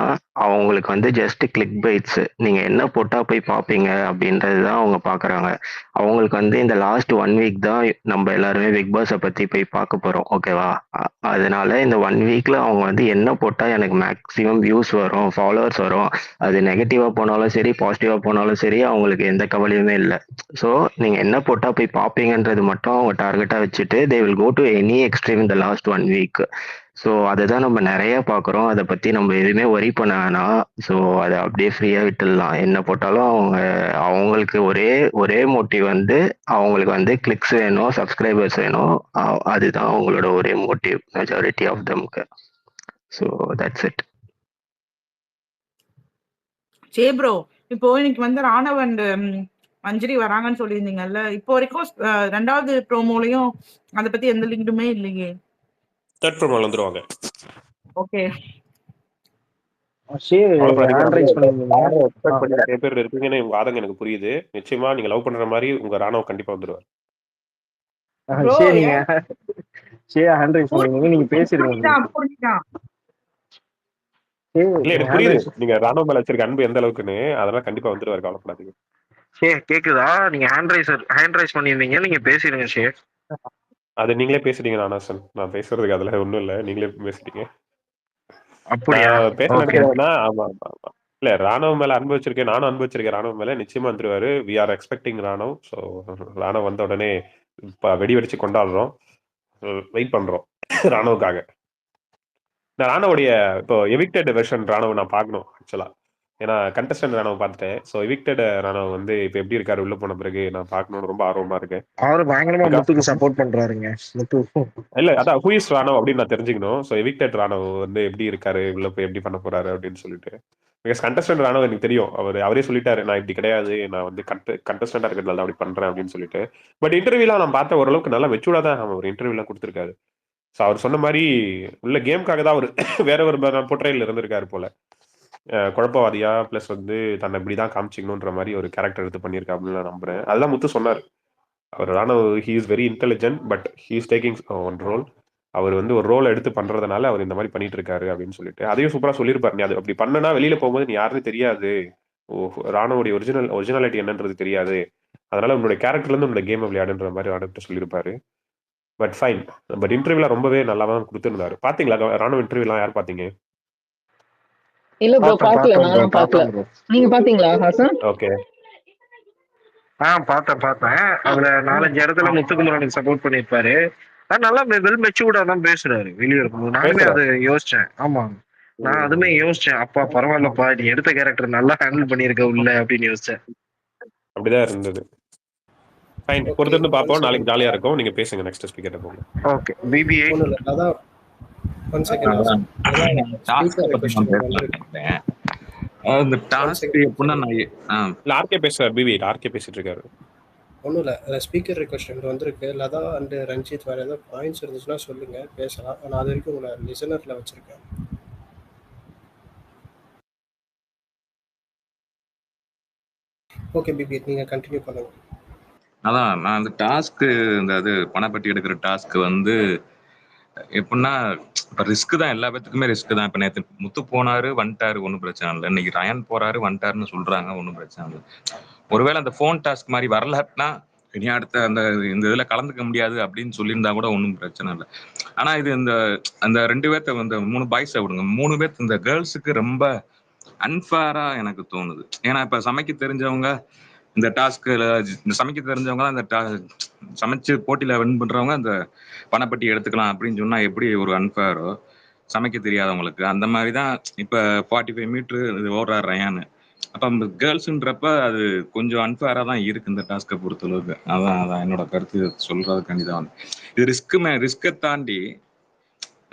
அவங்களுக்கு வந்து ஜஸ்ட் கிளிக் பைட்ஸ், நீங்க என்ன போட்டா போய் பார்ப்பீங்க அப்படின்றது தான் அவங்க பார்க்குறாங்க. அவங்களுக்கு வந்து இந்த லாஸ்ட் 1 வீக் தான் நம்ம எல்லாருமே பிக் பாஸை பத்தி போய் பார்க்க போறோம், ஓகேவா? அதனால இந்த 1 வீக்ல அவங்க வந்து என்ன போட்டா எனக்கு மேக்ஸிமம் வியூஸ் வரும், ஃபாலோவர்ஸ் வரும், அது நெகட்டிவா போனாலும் சரி பாசிட்டிவா போனாலும் சரி அவங்களுக்கு எந்த கவலையுமே இல்லை. ஸோ நீங்க என்ன போட்டா போய் பார்ப்பீங்கன்றது மட்டும் அவங்க டார்கெட்டா வச்சுட்டு they will go to any extreme இந்த லாஸ்ட் 1 வீக். ஸோ அதை தான் நம்ம நிறைய பார்க்குறோம். அதை பற்றி நம்ம எதுவுமே ஒரி பண்ண வேணாம். ஸோ அதை அப்படியே ஃப்ரீயாக விட்டுடலாம். என்ன போட்டாலும் அவங்களுக்கு ஒரே ஒரே மோட்டிவ் வந்து அவங்களுக்கு வந்து கிளிக்ஸ் வேணும், சப்ஸ்கிரைபர்ஸ் வேணும். அதுதான் அவங்களோட ஒரே மோட்டிவ் மெஜாரிட்டி ஆஃப் தம்க்கு. So that's it. Say bro, இப்போ இன்னைக்கு வந்து ராணவ் அண்ட் மஞ்சரி வராங்கன்னு சொல்லியிருந்தீங்கல்ல, இப்போ வரைக்கும் 2வது ப்ரோமோலையும் அதை பத்தி எந்த லிங்க்குமே இல்லையே. தேர்ட் ப்ரோமோல வந்துருவாங்க. ஓகே, நிறைய பேர் இருப்பீங்கன்னு உங்க ஆதங்கம் எனக்கு புரியுது. நிச்சயமா நீங்க லவ் பண்ற மாதிரி உங்க ராணுவ கண்டிப்பா வந்துருவாரு. நீங்க பேசிருங்க. இல்ல எனக்கு புரியுது நீங்க ராணுவ மேல வச்சிருக்க அன்பு எந்த அளவுக்குன்னு. அதெல்லாம் கண்டிப்பா வந்துருவாரு, கவலைப்படாதீங்க. கேக்குதா? நீங்க ஹேண்ட் ரைஸ் பண்ணிருந்தீங்க, நீங்க பேசிருங்க. அது நீங்களே பேசிட்டீங்க ராணாசன். நான் பேசுறதுக்கு அதுல ஒண்ணும் இல்ல. நீங்களே பேசிட்டீங்க. அப்படியா? நான் பேச ஓகே. நினைக்கிறதுனா ஆமா ஆமா ஆமா. இல்ல ராணுவ மேல அனுபவிச்சிருக்கேன். நானும் அனுபவிச்சிருக்கேன். ராணுவ மேல நிச்சயமா வந்துருவாரு. வி ஆர் எக்ஸ்பெக்டிங் ராணுவ. ஸோ ராணுவ வந்த உடனே வெடி வெடிச்சு கொண்டாடுறோம். வெயிட் பண்றோம் ராணுவுக்காக. நான் ராணுவோடைய இப்போ எவிக்டட் வெர்ஷன் ராணுவ நான் பார்க்கணும் ஆக்சுவலா. ஏன்னா கண்டஸ்டன்ட் ராணுவ பார்த்துட்டேன். ஸோ எவிக்டட் ராணுவ வந்து இப்போ எப்படி இருக்காரு உள்ள போன பிறகு நான் பார்க்கணும்னு ரொம்ப ஆர்வமா இருக்கேன். அவரு பயங்கரமா முத்துக்கு சப்போர்ட் பண்றாருங்க. முத்து இல்ல அதான் ஹூ இஸ் ராணுவ அப்படின்னு நான் தெரிஞ்சுக்கணும். ஸோ எவிக்டட் ராணுவ வந்து எப்படி இருக்காரு உள்ள போய் எப்படி பண்ண போறாரு அப்படின்னு சொல்லிட்டு. பிகாஸ் கண்டஸ்டன்ட் ராணுவ எனக்கு தெரியும். அவரே சொல்லிட்டாரு நான் இப்படி கிடையாது, நான் வந்து கண்டஸ்டன்டா இருக்கிறதுனால அப்படி பண்றேன் அப்படின்னு சொல்லிட்டு. பட் இன்டர்வியூலாம் நான் பார்த்த ஓரளவுக்கு நல்லா மெச்சூர்டா தான் அவர் இன்டர்வியூலாம் கொடுத்துருக்காரு. ஸோ அவர் சொன்ன மாதிரி உள்ள கேமுக்காக தான் அவர் வேற ஒரு போர்ட்ரையில் இருந்திருக்காரு போல. குழப்பவாதியா பிளஸ் வந்து தன்னை இப்படிதான் காமிச்சிக்கணுன்ற மாதிரி ஒரு கேரக்டர் எடுத்து பண்ணியிருக்கா அப்படின்னு நான் நம்புறேன். அதெல்லாம் முத்து சொன்னார். அவர் ராணுவ he is very intelligent but he is taking one role. அவர் வந்து ஒரு ரோல் எடுத்து பண்றதுனால அவர் இந்த மாதிரி பண்ணிட்டு இருக்காரு அப்படின்னு சொல்லிட்டு அதையும் சூப்பரா சொல்லியிருப்பாரு. நீ அது அப்படி பண்ணனா வெளியில போகும்போது நீ யாருன்னு தெரியாது, ராணுவோடைய ஒரிஜினாலிட்டி என்னன்றது தெரியாது, அதனால உன்னோட கேரக்டர்ல இருந்து உன்னோட கேம் விளையாடுன்ற மாதிரி ராணுவ சொல்லியிருப்பாரு. But fine. பட் இன்டர்வியூல ரொம்பவே நல்லா தான் கொடுத்துருந்தாரு. பாத்தீங்களா ராணுவ இன்டர்வியூலாம் யார் பாத்தீங்க? இல்ல ப்ரோ, பாக்கல. நானும் பாக்கல. நீங்க பாத்தீங்களா ஹாசன்? ஓகே. பார்த்தேன். அதுல 4-5 இடத்துல முத்துக்குமரனுக்கு சப்போர்ட் பண்ணிருப்பாரு. நல்லா வெல் மெச்சூர்டா தான் பேசுறாரு வெளியே இருக்கும்போது. நானுமே அதை யோசிச்சேன். ஆமா, நான் அதுமே யோசிச்சேன். அப்பா பரவாயில்லப்பா, நீ எடுத்த கேரக்டர் நல்லா ஹேண்டில் பண்ணிருக்க உள்ள அப்படின்னு யோசிச்சேன். அப்படிதான் இருந்தது. ஃபைன், பொறுத்து பாப்போம். நாளைக்கு ஜாலியா இருக்கும். நீங்க பேசுங்க. நெக்ஸ்ட் ஸ்பீக்கர் போங்க. ஓகே. பிபிஏ அதான் ஒன் செகண்ட் அந்த டாஸ்க் எப்படின்னா நான் ஆர்கே பேசுறாரு. பிபி ஆர்கே பேசிட்டு இருக்காரு. ஒன்றும் இல்லை, ஸ்பீக்கர் ரிக்வெஸ்ட் ரெண்டு வந்திருக்கு. லதா அண்ட் ரஞ்சித் வேறு ஏதாவது பாயிண்ட்ஸ் இருந்துச்சுன்னா சொல்லுங்கள், பேசலாம். நான் அது வரைக்கும் உங்களை லிசனரில் வச்சுருக்கேன். ஓகே பிபி, நீங்கள் கண்டினியூ பண்ணுங்க. அதான் நான் அந்த டாஸ்க்கு இந்த அது பணப்பட்டி எடுக்கிற டாஸ்க்கு வந்து எப்படின்னா இப்போ ரிஸ்க் தான், எல்லா பேத்துக்குமே ரிஸ்க் தான். இப்போ நேற்று முத்து போனாரு வந்துட்டாரு, ஒன்றும் பிரச்சனை இல்லை. இன்னைக்கு ரயன் போறாரு வந்துட்டாருன்னு சொல்றாங்க, ஒன்றும் பிரச்சனை இல்லை. ஒருவேளை அந்த ஃபோன் டாஸ்க் மாதிரி வரலன்னா இனி அடுத்த அந்த இந்த இதில் கலந்துக்க முடியாது அப்படின்னு சொல்லியிருந்தா கூட ஒன்றும் பிரச்சனை இல்லை. ஆனால் இது இந்த அந்த 2 பேர்த்த இந்த 3 பாய்ஸை விடுங்க, 3 பேர்த்து இந்த கேர்ள்ஸுக்கு ரொம்ப அன்ஃபேரா எனக்கு தோணுது. ஏன்னா இப்போ சமைக்க தெரிஞ்சவங்க இந்த டாஸ்கில் இந்த சமைக்க தெரிஞ்சவங்க தான் இந்த சமைச்சு போட்டியில் வின் பண்ணுறவங்க அந்த பணப்பட்டி எடுத்துக்கலாம் அப்படின்னு சொன்னால் எப்படி ஒரு அன்ஃபேரோ சமைக்க தெரியாதவங்களுக்கு அந்த மாதிரி தான். இப்போ 45 மீட்ரு இது ஓடுறாரு ரயான்னு. அப்போ அந்த கேர்ள்ஸுன்றப்ப அது கொஞ்சம் அன்ஃபேராக தான் இருக்குது இந்த டாஸ்க்கை பொறுத்தளவுக்கு. அதான் என்னோட கருத்து சொல்கிறதுக்காண்டி தான். இது ரிஸ்க்கை தாண்டி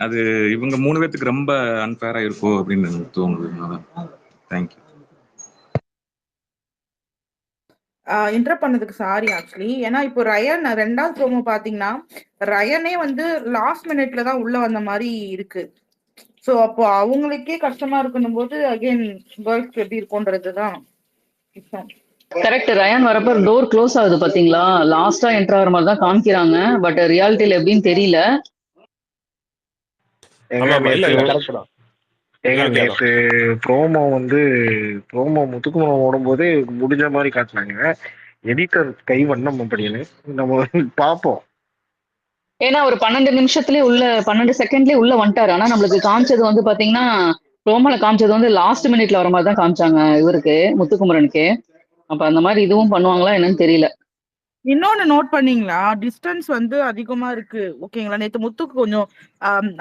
அது இவங்க 3 பேர்த்துக்கு ரொம்ப அன்ஃபேராக இருக்கும் அப்படின்னு எனக்கு தோணுது. அதான். தேங்க்யூ. இன்டரப்ட் பண்ணதுக்கு சாரி ஆக்சுவலி. ஏன்னா இப்போ ரயன் 2வது ப்ரோமோ பாத்தீங்கன்னா ரயனே வந்து லாஸ்ட் மினிட்ல தான் உள்ள வந்த மாதிரி இருக்கு. சோ அப்போ அவங்களுக்கே கஷ்டமா இருக்கணும் போது அகைன் கேர்ள்ஸ்க்கு எப்படி இருக்கும்ன்றதுதான். கரெக்ட். ரயான் வரப்ப டோர் க்ளோஸ் ஆகுது பாத்தீங்களா, லாஸ்டா என்டர் ஆகிற மாதிரி தான் காமிக்கிறாங்க. பட் ரியாலிட்டியில எப்படின்னு தெரியல. நேற்று ப்ரோமோ முத்துக்குமரம் ஓடும்போது முடிஞ்ச மாதிரி காட்டினாங்க. எடிட்டர் கை வண்ணம் அப்படின்னு நம்ம பார்ப்போம். ஏன்னா ஒரு 12 நிமிஷத்துலயே உள்ள 12 செகண்ட்லயே உள்ள வந்துட்டாரு. ஆனா நம்மளுக்கு காமிச்சது வந்து பாத்தீங்கன்னா ப்ரோமோல காமிச்சது வந்து லாஸ்ட் மினிட்ல வர மாதிரி தான் காமிச்சாங்க இவருக்கு, முத்துக்குமரனுக்கு. அப்ப அந்த மாதிரி இதுவும் பண்ணுவாங்களா என்னன்னு தெரியல. இன்னொன்னு நோட் பண்ணீங்களா, டிஸ்டன்ஸ் வந்து அதிகமா இருக்கு. ஓகேங்களா, நேத்து முத்துக்கு கொஞ்சம்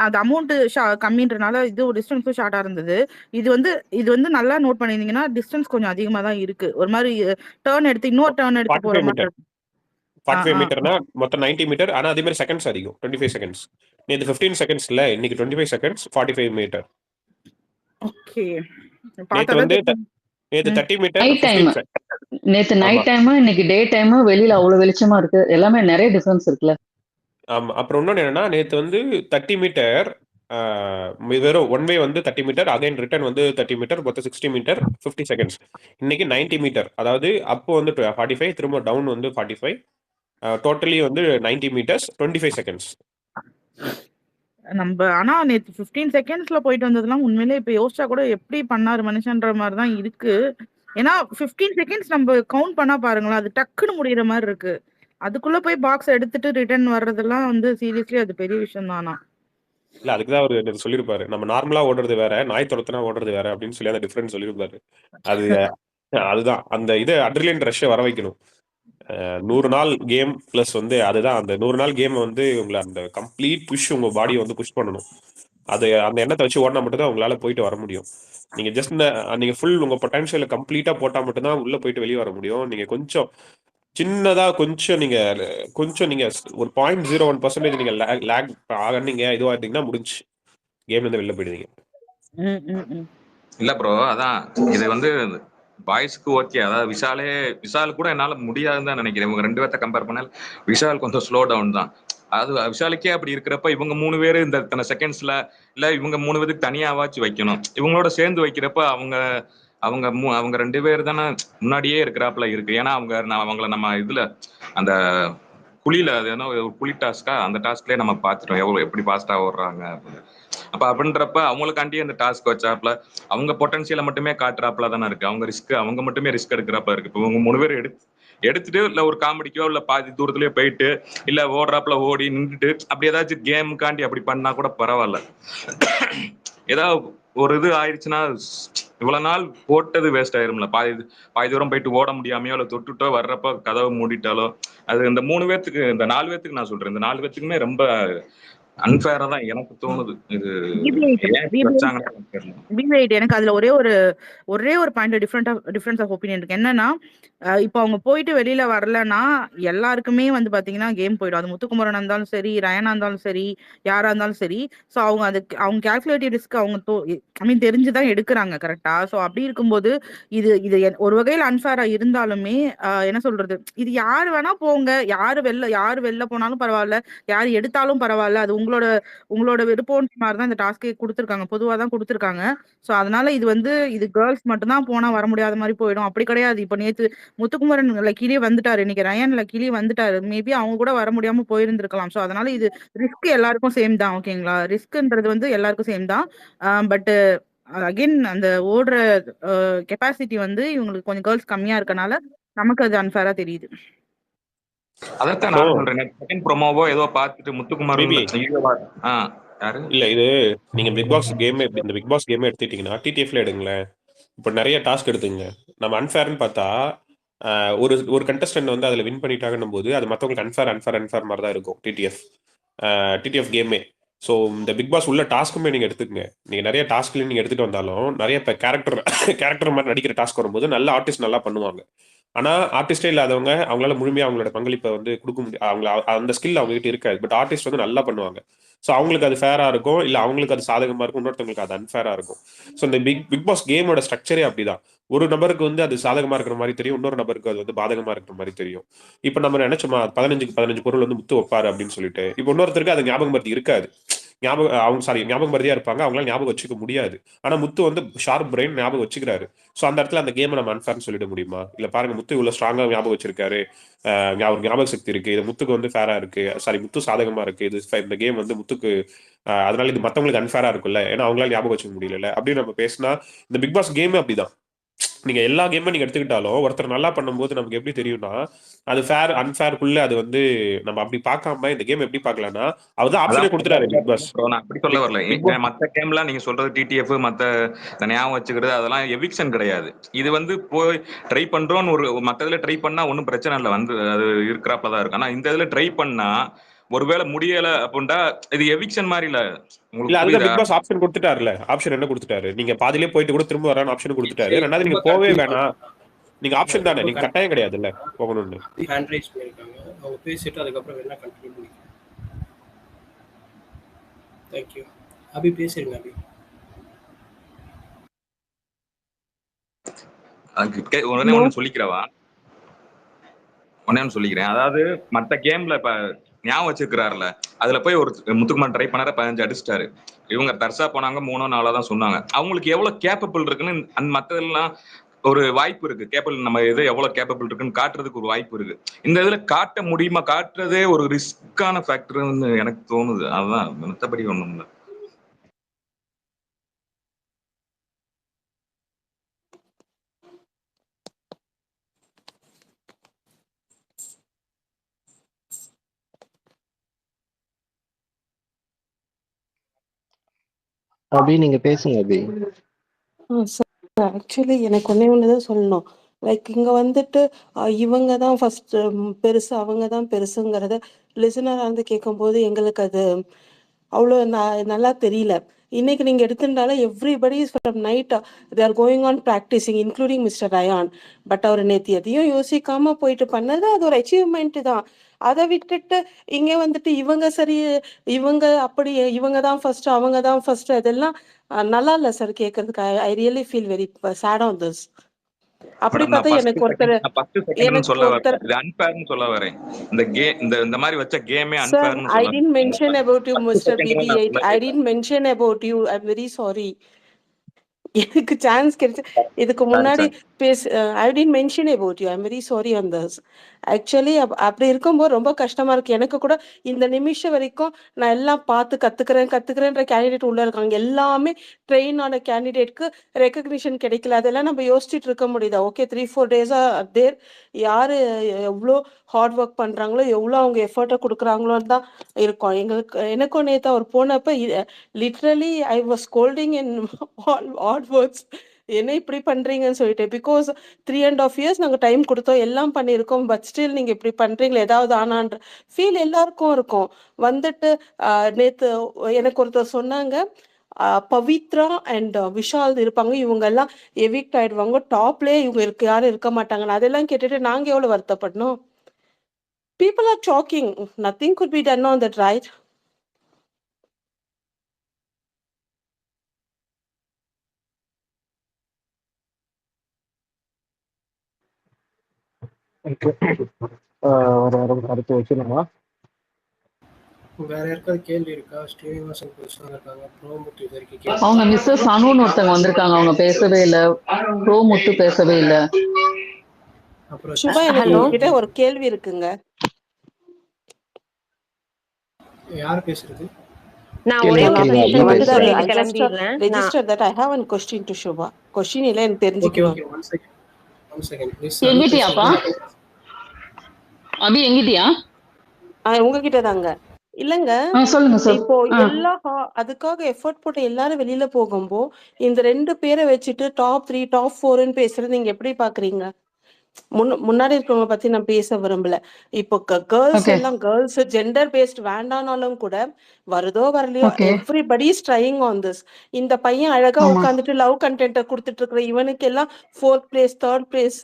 அது அமௌண்ட் கம்மின்றனால இது டிஸ்டன்ஸும் ஷார்ட்டா இருந்தது. இது வந்து நல்லா நோட் பண்ணிருந்தீங்கன்னா டிஸ்டன்ஸ் கொஞ்சம் அதிகமா தான் இருக்கு. ஒரு மாதிரி டர்ன் எடுத்து இன்னொரு டர்ன் எடுத்து போற மாதிரி 45 மீட்டர்னா மொத்தம் 90 மீட்டர். ஆனா அதே மாதிரி செகண்ட்ஸ் அதிகம், 25 செகண்ட்ஸ். நேத்து 15 செகண்ட்ஸ் இல்ல, இன்னைக்கு 25 செகண்ட்ஸ் 45 மீட்டர். ஓகே. நேத்து வந்து நேத்து 30 மீட்டர். நேத்து நைட் டைம், இன்னைக்கு டே டைம். வெளியில அவ்வளவு வெளிச்சமா இருக்கு. எல்லாமே நிறைய டிஃபரன்ஸ் இருக்குல்ல. ஆமா. அப்புறம் இன்னொன்னு என்னன்னா, நேத்து வந்து 30 மீட்டர் வெறும் ஒன் வே வந்து 30 மீட்டர், அகைன் ரிட்டர்ன் வந்து 30 மீட்டர், மொத்தம் 60 மீட்டர் 50 செகண்ட்ஸ். இன்னைக்கு 90 மீட்டர், அதாவது அப்போ வந்து 45, திரும்ப டவுன் வந்து 45, டோட்டலி வந்து 90 மீட்டர்ஸ் 25 செகண்ட்ஸ். நம்ம ஆனா நேத்து 15 செகண்ட்ஸ்ல போயிட்டு வந்ததெல்லாம் உண்மையிலே இப்ப யோசிச்சா கூட எப்படி பண்ணாரு மனுஷன்ற மாதிரி தான் இருக்கு. ஏன்னா 15 செகண்ட்ஸ் நம்ம கவுண்ட் பண்ணா பாருங்களேன், அது டக்குன்னு முடியற மாதிரி இருக்கு. அதுக்குள்ள போய் பாக்ஸ் எடுத்துட்டு ரிட்டர்ன் வர்றதெல்லாம் வந்து சீரியஸ்லி அது பெரிய விஷயம் தானா. இல்ல அதுக்குதான் அவர் சொல்லியிருப்பாரு, நம்ம நார்மலா ஓடுறது வேற, நாய் துரத்துனா ஓடுறது வேற அப்படின்னு சொல்லி அந்த டிஃபரன்ஸ் சொல்லியிருப்பாரு. அது அதுதான் அந்த இது அட்ரிலின் ரஷ்ஷை வர வைக்கணும். 100 நாள் கேம் பிளஸ் வந்து அதுதான் அந்த 100 நாள் கேம் வந்து உங்களை அந்த கம்ப்ளீட் புஷ் உங்க பாடியை வந்து புஷ் பண்ணணும். அது அந்த எண்ணத்தை வச்சு ஓடினா மட்டும்தான் உங்களால போயிட்டு வர முடியும். நீங்க ஜஸ்ட் நீங்க ஃபுல் உங்க பொட்டன்ஷியலை கம்ப்ளீட்டா போட்டா மட்டும்தான் உள்ள போயிட்டு வெளியே வர முடியும். நீங்க கொஞ்சம் சின்னதா கொஞ்சம் நீங்க ஒரு 0.01% நீங்க லேக் ஆகனீங்க இதுவா இருந்தீங்கன்னா முடிஞ்சு கேம்ல இருந்து வெளில போயிடுவீங்க. இல்ல ப்ரோ, அதான் இது வந்து பாய்ஸ்க்கு ஓகே. அதாவது விஷால் கூட என்னால முடியாதுன்னு தான் நினைக்கிறேன். இவங்க 2 பேர்த்த கம்பேர் பண்ணால் விஷால் கொஞ்சம் ஸ்லோ டவுன் தான். அது விஷாலுக்கே அப்படி இருக்கிறப்ப இவங்க 3 பேர் இந்த இத்தனை செகண்ட்ஸ்ல இல்ல இவங்க 3 பேருக்கு தனியாவாச்சும் வைக்கணும். இவங்களோட சேர்ந்து வைக்கிறப்ப அவங்க அவங்க அவங்க 2 பேர் தானே முன்னாடியே இருக்கிறாப்புல இருக்கு. ஏன்னா அவங்கள நம்ம இதுல அந்த குழியில அது என்ன ஒரு குழி டாஸ்கா அந்த டாஸ்க்லயே நம்ம பார்த்துட்டோம் எவ்வளவு எப்படி ஃபாஸ்டா ஓடுறாங்க அப்படின்னு. அப்ப அப்படின்றப்ப அவங்களுக்காண்டி அந்த டாஸ்க் வச்சாப்ல அவங்க பொட்டன்சியலை மட்டுமே காட்டுறாப்புல தானே இருக்கு. அவங்க மட்டுமே ரிஸ்க் எடுக்கிறாப்ப இருக்கு. இப்போ உங்க 3 பேர் எடுத்துட்டு இல்ல ஒரு காமெடிக்கோ இல்ல பாதி தூரத்துலயே போயிட்டு இல்ல ஓடுறாப்புல ஓடி நின்றுட்டு அப்படி ஏதாச்சும் கேமுக்காண்டி அப்படி பண்ணா கூட பரவாயில்ல. ஏதாவது ஒரு இது ஆயிடுச்சுன்னா இவ்வளவு நாள் போட்டது வேஸ்ட் ஆயிரும்ல. பாதி தூரம் போயிட்டு ஓட முடியாமையோ இல்ல தொட்டுட்டோ வர்றப்ப கதவை மூடிட்டாலோ அது இந்த 3 பேர்த்துக்கு இந்த 4 பேர்த்துக்கு நான் சொல்றேன். இந்த 4 பேர்த்துக்குமே ரொம்ப அன்ஃபேரா தான் எனக்கு தோணுது. இது ஏன் இப்படி வச்சாங்கன்னு எனக்கு தெரியல. எனக்கு அதுல ஒரே ஒரு பாயிண்ட் டிஃபரன்ஸ் ஆஃப் ஒப்பீனியன் இருக்கு. என்னன்னா இப்போ அவங்க போயிட்டு வெளியில வரலன்னா எல்லாருக்குமே வந்து பாத்தீங்கன்னா கேம் போயிடும். அது முத்துக்குமரன் இருந்தாலும் சரி, ரயனா இருந்தாலும் சரி, யாரா இருந்தாலும் சரி. ஸோ அவங்க கால்குலேட்டிவ் ரிஸ்க் அவங்க ஐ மீன் தெரிஞ்சுதான் எடுக்கிறாங்க கரெக்டா. ஸோ அப்படி இருக்கும்போது இது ஒரு வகையில் அன்ஃபேரா இருந்தாலுமே என்ன சொல்றது, இது யாரு வேணா போங்க, யாரு வெளில போனாலும் பரவாயில்ல, யாரு எடுத்தாலும் பரவாயில்ல, அது உங்களோட விருப்பம் மாதிரி தான் இந்த டாஸ்கே கொடுத்துருக்காங்க, பொதுவாக தான் கொடுத்துருக்காங்க. ஸோ அதனால இது கேர்ள்ஸ் மட்டும்தான் போனா வர முடியாத மாதிரி போயிடும் அப்படி கிடையாது. இப்போ நேத்து முத்துக்குமரன் லக்கிலேயே வந்துட்டாரு, இன்னைக்கு ரயன் லக்கிலேயே வந்துட்டாரு. மேபி அவங்க கூட வர முடியாம போயிருந்திருக்கலாம். ஸோ அதனால இது ரிஸ்க் எல்லாருக்கும் சேம் தான். ஓகேங்களா, ரிஸ்க்ன்றது வந்து எல்லாருக்கும் சேம் தான். பட் அகைன் அந்த ஓடுற கெப்பாசிட்டி வந்து இவங்களுக்கு கொஞ்சம் கேர்ள்ஸ் கம்மியா இருக்கனால நமக்கு அது அன்ஃபேரா தெரியுது. அதைத்தான் நான் சொல்றேன். செகண்ட் ப்ரோமோவோ ஏதோ பார்த்துட்டு முத்துக்குமார் யாரு இல்ல இது நீங்க பிக் பாஸ் கேம் இந்த பிக் பாஸ் கேம் எடுத்துட்டீங்கன்னா டிடிஎஃப்ல எடுங்களேன். இப்போ நிறைய டாஸ்க் எடுத்துங்க. நம்ம அன்ஃபேர்னு பார்த்தா ஒரு கண்டஸ்டன்ட் வந்து அதில் வின் பண்ணிட்டாங்கன்னும் போது அது மற்றவங்களுக்கு அன்ஃபேர் மாதிரி தான் இருக்கும் டிடிஎஃப் கேமே. ஸோ இந்த பிக் பாஸ் உள்ள டாஸ்க்குமே நீங்கள் எடுத்துக்கங்க. நீங்கள் நிறைய டாஸ்க்லையும் நீங்கள் எடுத்துகிட்டு வந்தாலும் நிறைய இப்போ கேரக்டர் மாதிரி நடிக்கிற டாஸ்க் வரும்போது நல்ல ஆர்டிஸ்ட் நல்லா பண்ணுவாங்க. ஆனால் ஆர்டிஸ்டே இல்லாதவங்க அவங்களால முழுமையாக அவங்களோட பங்களிப்பை வந்து கொடுக்க முடியும். அந்த ஸ்கில் அவங்ககிட்ட இருக்காது. பட் ஆர்டிஸ்ட் வந்து நல்லா பண்ணுவாங்க. ஸோ அவங்களுக்கு அது ஃபேராக இருக்கும், இல்லை அவங்களுக்கு அது சாதகமாக இருக்கும், இன்னொருத்தவங்களுக்கு அது அன்ஃபேராக இருக்கும். ஸோ இந்த பிக் பாஸ் கேமோட ஸ்ட்ரக்சரே அப்படிதான். ஒரு நபருக்கு வந்து அது சாதகமாக இருக்கிற மாதிரி தெரியும், இன்னொரு நபருக்கு அது வந்து பாதகமாக இருக்கிற மாதிரி தெரியும். இப்போ நம்ம நினைச்சோமா 15 பொருள் வந்து முத்து வைப்பாரு அப்படின்னு சொல்லிட்டு, இப்போ இன்னொருத்தருக்கு அது ஞாபகம் மருதி இருக்காது. ஞாபகம் மருதியா இருப்பாங்க, அவங்களால ஞாபகம் வச்சுக்க முடியாது. ஆனா முத்து வந்து ஷார்ப் பிரெயின் ஞாபகம் வச்சுக்கிறாரு. ஸோ அந்த இடத்துல அந்த கேமை நம்ம அன்ஃபேர்னு சொல்லிட முடியுமா? இல்ல பாருங்க, முத்து இவ்வளவு ஸ்ட்ராங்கா ஞாபகம் வச்சிருக்காரு, அவருக்கு ஞாபக சக்தி இருக்கு, இது முத்துக்கு வந்து ஃபேரா இருக்கு, முத்து சாதகமா இருக்கு, இந்த கேம் வந்து முத்துக்கு அதனால இது மத்தவங்களுக்கு அன்ஃபேரா இருக்குல்ல, ஏன்னா அவங்களால ஞாபகம் வச்சுக்க முடியல அப்படின்னு நம்ம பேசினா இந்த பிக் பாஸ் கேமே அப்படிதான். நீங்க எல்லா கேமும் நீங்க எடுத்துக்கிட்டாலும் ஒருத்தர் நல்லா பண்ணும்போது நமக்கு எப்படி தெரியும்னா அது ஃபேர் அன்ஃபேருக்குள்ள அது வந்து நம்ம அப்படி பார்க்காம இந்த கேம் எப்படி பார்க்கலாம்னா அவர் ஆப்ஷனே கொடுத்துட்டாரு பிக் பாஸ். நான் அப்படி சொல்ல வரல. மத்த கேம்லாம் நீங்க சொல்றது டிடிஎஃப் மத்த ஞாபகம் வச்சுக்கிறது அதெல்லாம் எவிக்ஷன் கிடையாது. இது வந்து போய் ட்ரை பண்றோம்னு ஒரு மத்ததுல ட்ரை பண்ணா ஒன்றும் பிரச்சனை இல்லை, வந்து அது இருக்கிறப்ப தான் இருக்கு. ஆனா இந்த இதுல ட்ரை பண்ணா ஒருவேளை முடியல அப்படின்டா இது எவிக்ஷன் மாதிரி இல்ல. இல்ல அதுதான் பிக் பாஸ் ஆப்ஷன் கொடுத்துட்டாருல. ஆப்ஷன் என்ன கொடுத்துட்டாரு, நீங்க பாதிலே போயிட்டு கூட திரும்ப வரான்னு ஆப்ஷன் கொடுத்துட்டாரு. ரெண்டாவது நீங்க போவே வேணாம், நீங்க ஆப்ஷன் தானே, நீங்க கட்டாயம் கிடையாதுல்ல போகணும்னு. ஹேண்ட் ரைஸ் பண்ணிருக்காங்க, அவங்க பேசிட்டு அதுக்கப்புறம் என்ன கண்டினியூ பண்ணிக்கலாம். தேங்க்யூ. அபி பேசிருங்க. அபி உடனே ஒன்று சொல்லிக்கிறவா ஒன்னு சொல்லிக்கிறேன். அதாவது மத்த கேம்ல இப்ப ஞாபகம் வச்சிருக்கிறாருல, அதுல போய் ஒரு முத்துக்குமார் ட்ரை பண்ணாரு, 15 அடிச்சிட்டாரு. இவங்க தர்சா போனாங்க 3-4 தான் சொன்னாங்க. அவங்களுக்கு எவ்வளவு கேப்பபிள் இருக்குன்னு அந்த மத்ததெல்லாம் ஒரு வாய்ப்பு இருக்கு. நம்ம எது எவ்வளவு கேப்பபிள் இருக்குன்னு காட்டுறதுக்கு ஒரு வாய்ப்பு இருக்கு. இந்த இதுல காட்ட முடியுமா, காட்டுறதே ஒரு ரிஸ்கான ஃபேக்டர்னு எனக்கு தோணுது. அதுதான், மத்தபடி ஒண்ணும் இல்லை. அபி நீங்க பேசுங்க அபி. ஆக்சுவலி எனக்கு ஒன்னே ஒண்ணுதான் சொல்லணும். லைக் இங்க வந்துட்டு இவங்க தான் ஃபர்ஸ்ட் பெருசு, அவங்க தான் பெருசுங்கிறத லிசனரா இருந்து கேட்கும்போது எங்களுக்கு அது அவ்வளோ நல்லா தெரியல. இன்னைக்கு நீங்க எடுத்துட்டாலும் everybody from night they are going on practising including Mister Ryan. But அவர் நேற்று எதையும் யோசிக்காம போயிட்டு பண்ணது அது ஒரு அச்சீவ்மெண்ட் தான். அதை விட்டுட்டு இங்க வந்துட்டு இவங்க சரி, இவங்க அப்படி, இவங்க தான் ஃபர்ஸ்ட், அவங்க தான் ஃபர்ஸ்ட், அதெல்லாம் நல்லா இல்லை சார் கேட்கறதுக்கு. I really feel very sad on this. அப்படி மேடம் நான் பார்த்தா ஃபர்ஸ்ட் எனக்கு ஒருத்தர் செகண்ட்னு எனக்கு சொல்ல ஒருத்தர் வரேன், இது அன்பேர்னு சொல்ல வரேன். இந்த மாதிரி வச்ச கேமே Sir, அன்பேர்னு I சொல்ல didn't mention about you, first Mr. Second நான் BB8. சொல்லவே I இல்லை. didn't mention about you. I'm very sorry. எனக்கு சான்ஸ் கிடைச்சு இதுக்கு சாரி முன்னாடி sorry. I did mention about you. I'm very sorry on this. Actually அப்படி இருக்கும்போது ரொம்ப கஷ்டமா இருக்கு எனக்கு கூட. இந்த நிமிஷம் வரைக்கும் நான் எல்லாம் பார்த்து கத்துக்கிறேன்ற கேண்டிடேட் உள்ள இருக்காங்க. எல்லாமே ட்ரெயின் ஆன கேண்டிடேட்க்கு ரெக்கக்னிஷன் கிடைக்கல. அதெல்லாம் நம்ம யோசிச்சுட்டு இருக்க முடியுதா? ஓகே 3-4 டேஸா தேர் யாரு எவ்வளோ ஹார்ட் ஒர்க் பண்றாங்களோ, எவ்வளோ அவங்க எஃபர்ட்டை கொடுக்குறாங்களோன்னு தான் இருக்கும். எனக்கும் நேற்று அவர் போனப்ப literally I was scolding in all words. என்ன இப்படி பண்றீங்கன்னு சொல்லிட்டு. பிகாஸ் 3.5 years நாங்கள் டைம் கொடுத்தோம், எல்லாம் பண்ணியிருக்கோம். பட் ஸ்டில் நீங்க இப்படி பண்றீங்களா, ஏதாவது ஆனான்ற ஃபீல் எல்லாருக்கும் இருக்கும். வந்துட்டு நேத்து எனக்கு ஒருத்தர் சொன்னாங்க, பவித்ரா அண்ட் விஷால் இருப்பாங்க, இவங்க எல்லாம் எவிக்ட் ஆயிடுவாங்க, டாப்லேயே இவங்க யாரும் இருக்க மாட்டாங்கன்னு. அதெல்லாம் கேட்டுட்டு நாங்க எவ்வளவு வருத்தப்படணும். People are talking. Nothing could be done on that, right? அடுத்து வச்சுருமா? வேற யாருக்காவது கேள்வி இருக்கா? ஸ்ரீனிவாசன் பேசுறாங்க இருக்காங்க. ப்ரோமுத்து இது வரைக்கும் அவங்க மிஸ்ஸஸ் அனுன்னு ஒருத்தவங்க வந்திருக்காங்க, அவங்க பேசவே இல்லை. ப்ரோமுத்து பேசவே இல்லை. அப்புறம் சுபா, எனக்கு உங்ககிட்ட ஒரு கேள்வி இருக்குங்க. யார் பேசுறது? நான் ஒரே ஒரு கொஸ்டின் மட்டும் சொல்லிட்டு I just கிளம்பிடுறேன். registered that I have a question to Shubha. Question இல்ல, எனக்கு தெரிஞ்சுக்கணும். Okay one second. எங்கிட்டியாப்பா அபி, எங்கிட்டியா? உங்ககிட்ட தாங்க. இல்லங்க, சொல்லுங்க சார். இப்போ எல்லா அதுக்காக எஃபர்ட் போட்டு எல்லாரும் வெளியில போகும்போ இந்த 2 பேரை வச்சுட்டு டாப் 3 டாப் 4ன்னு பேசுறது நீங்க எப்படி பாக்குறீங்க? முன்னாடி இருக்கவங்க பத்தி நான் பேச விரும்பல. இப்போ கேர்ள்ஸ் எல்லாம் கேர்ள்ஸ் ஜெண்டர் பேஸ்ட் வேண்டானாலும் கூட வருதோ வரலையோ everybody is trying on this. இந்த பையன் அழகா உட்காந்துட்டு லவ் கண்டென்ட்டை கொடுத்துட்டு இருக்கிற இவனுக்கு எல்லாம் 4th place 3rd place,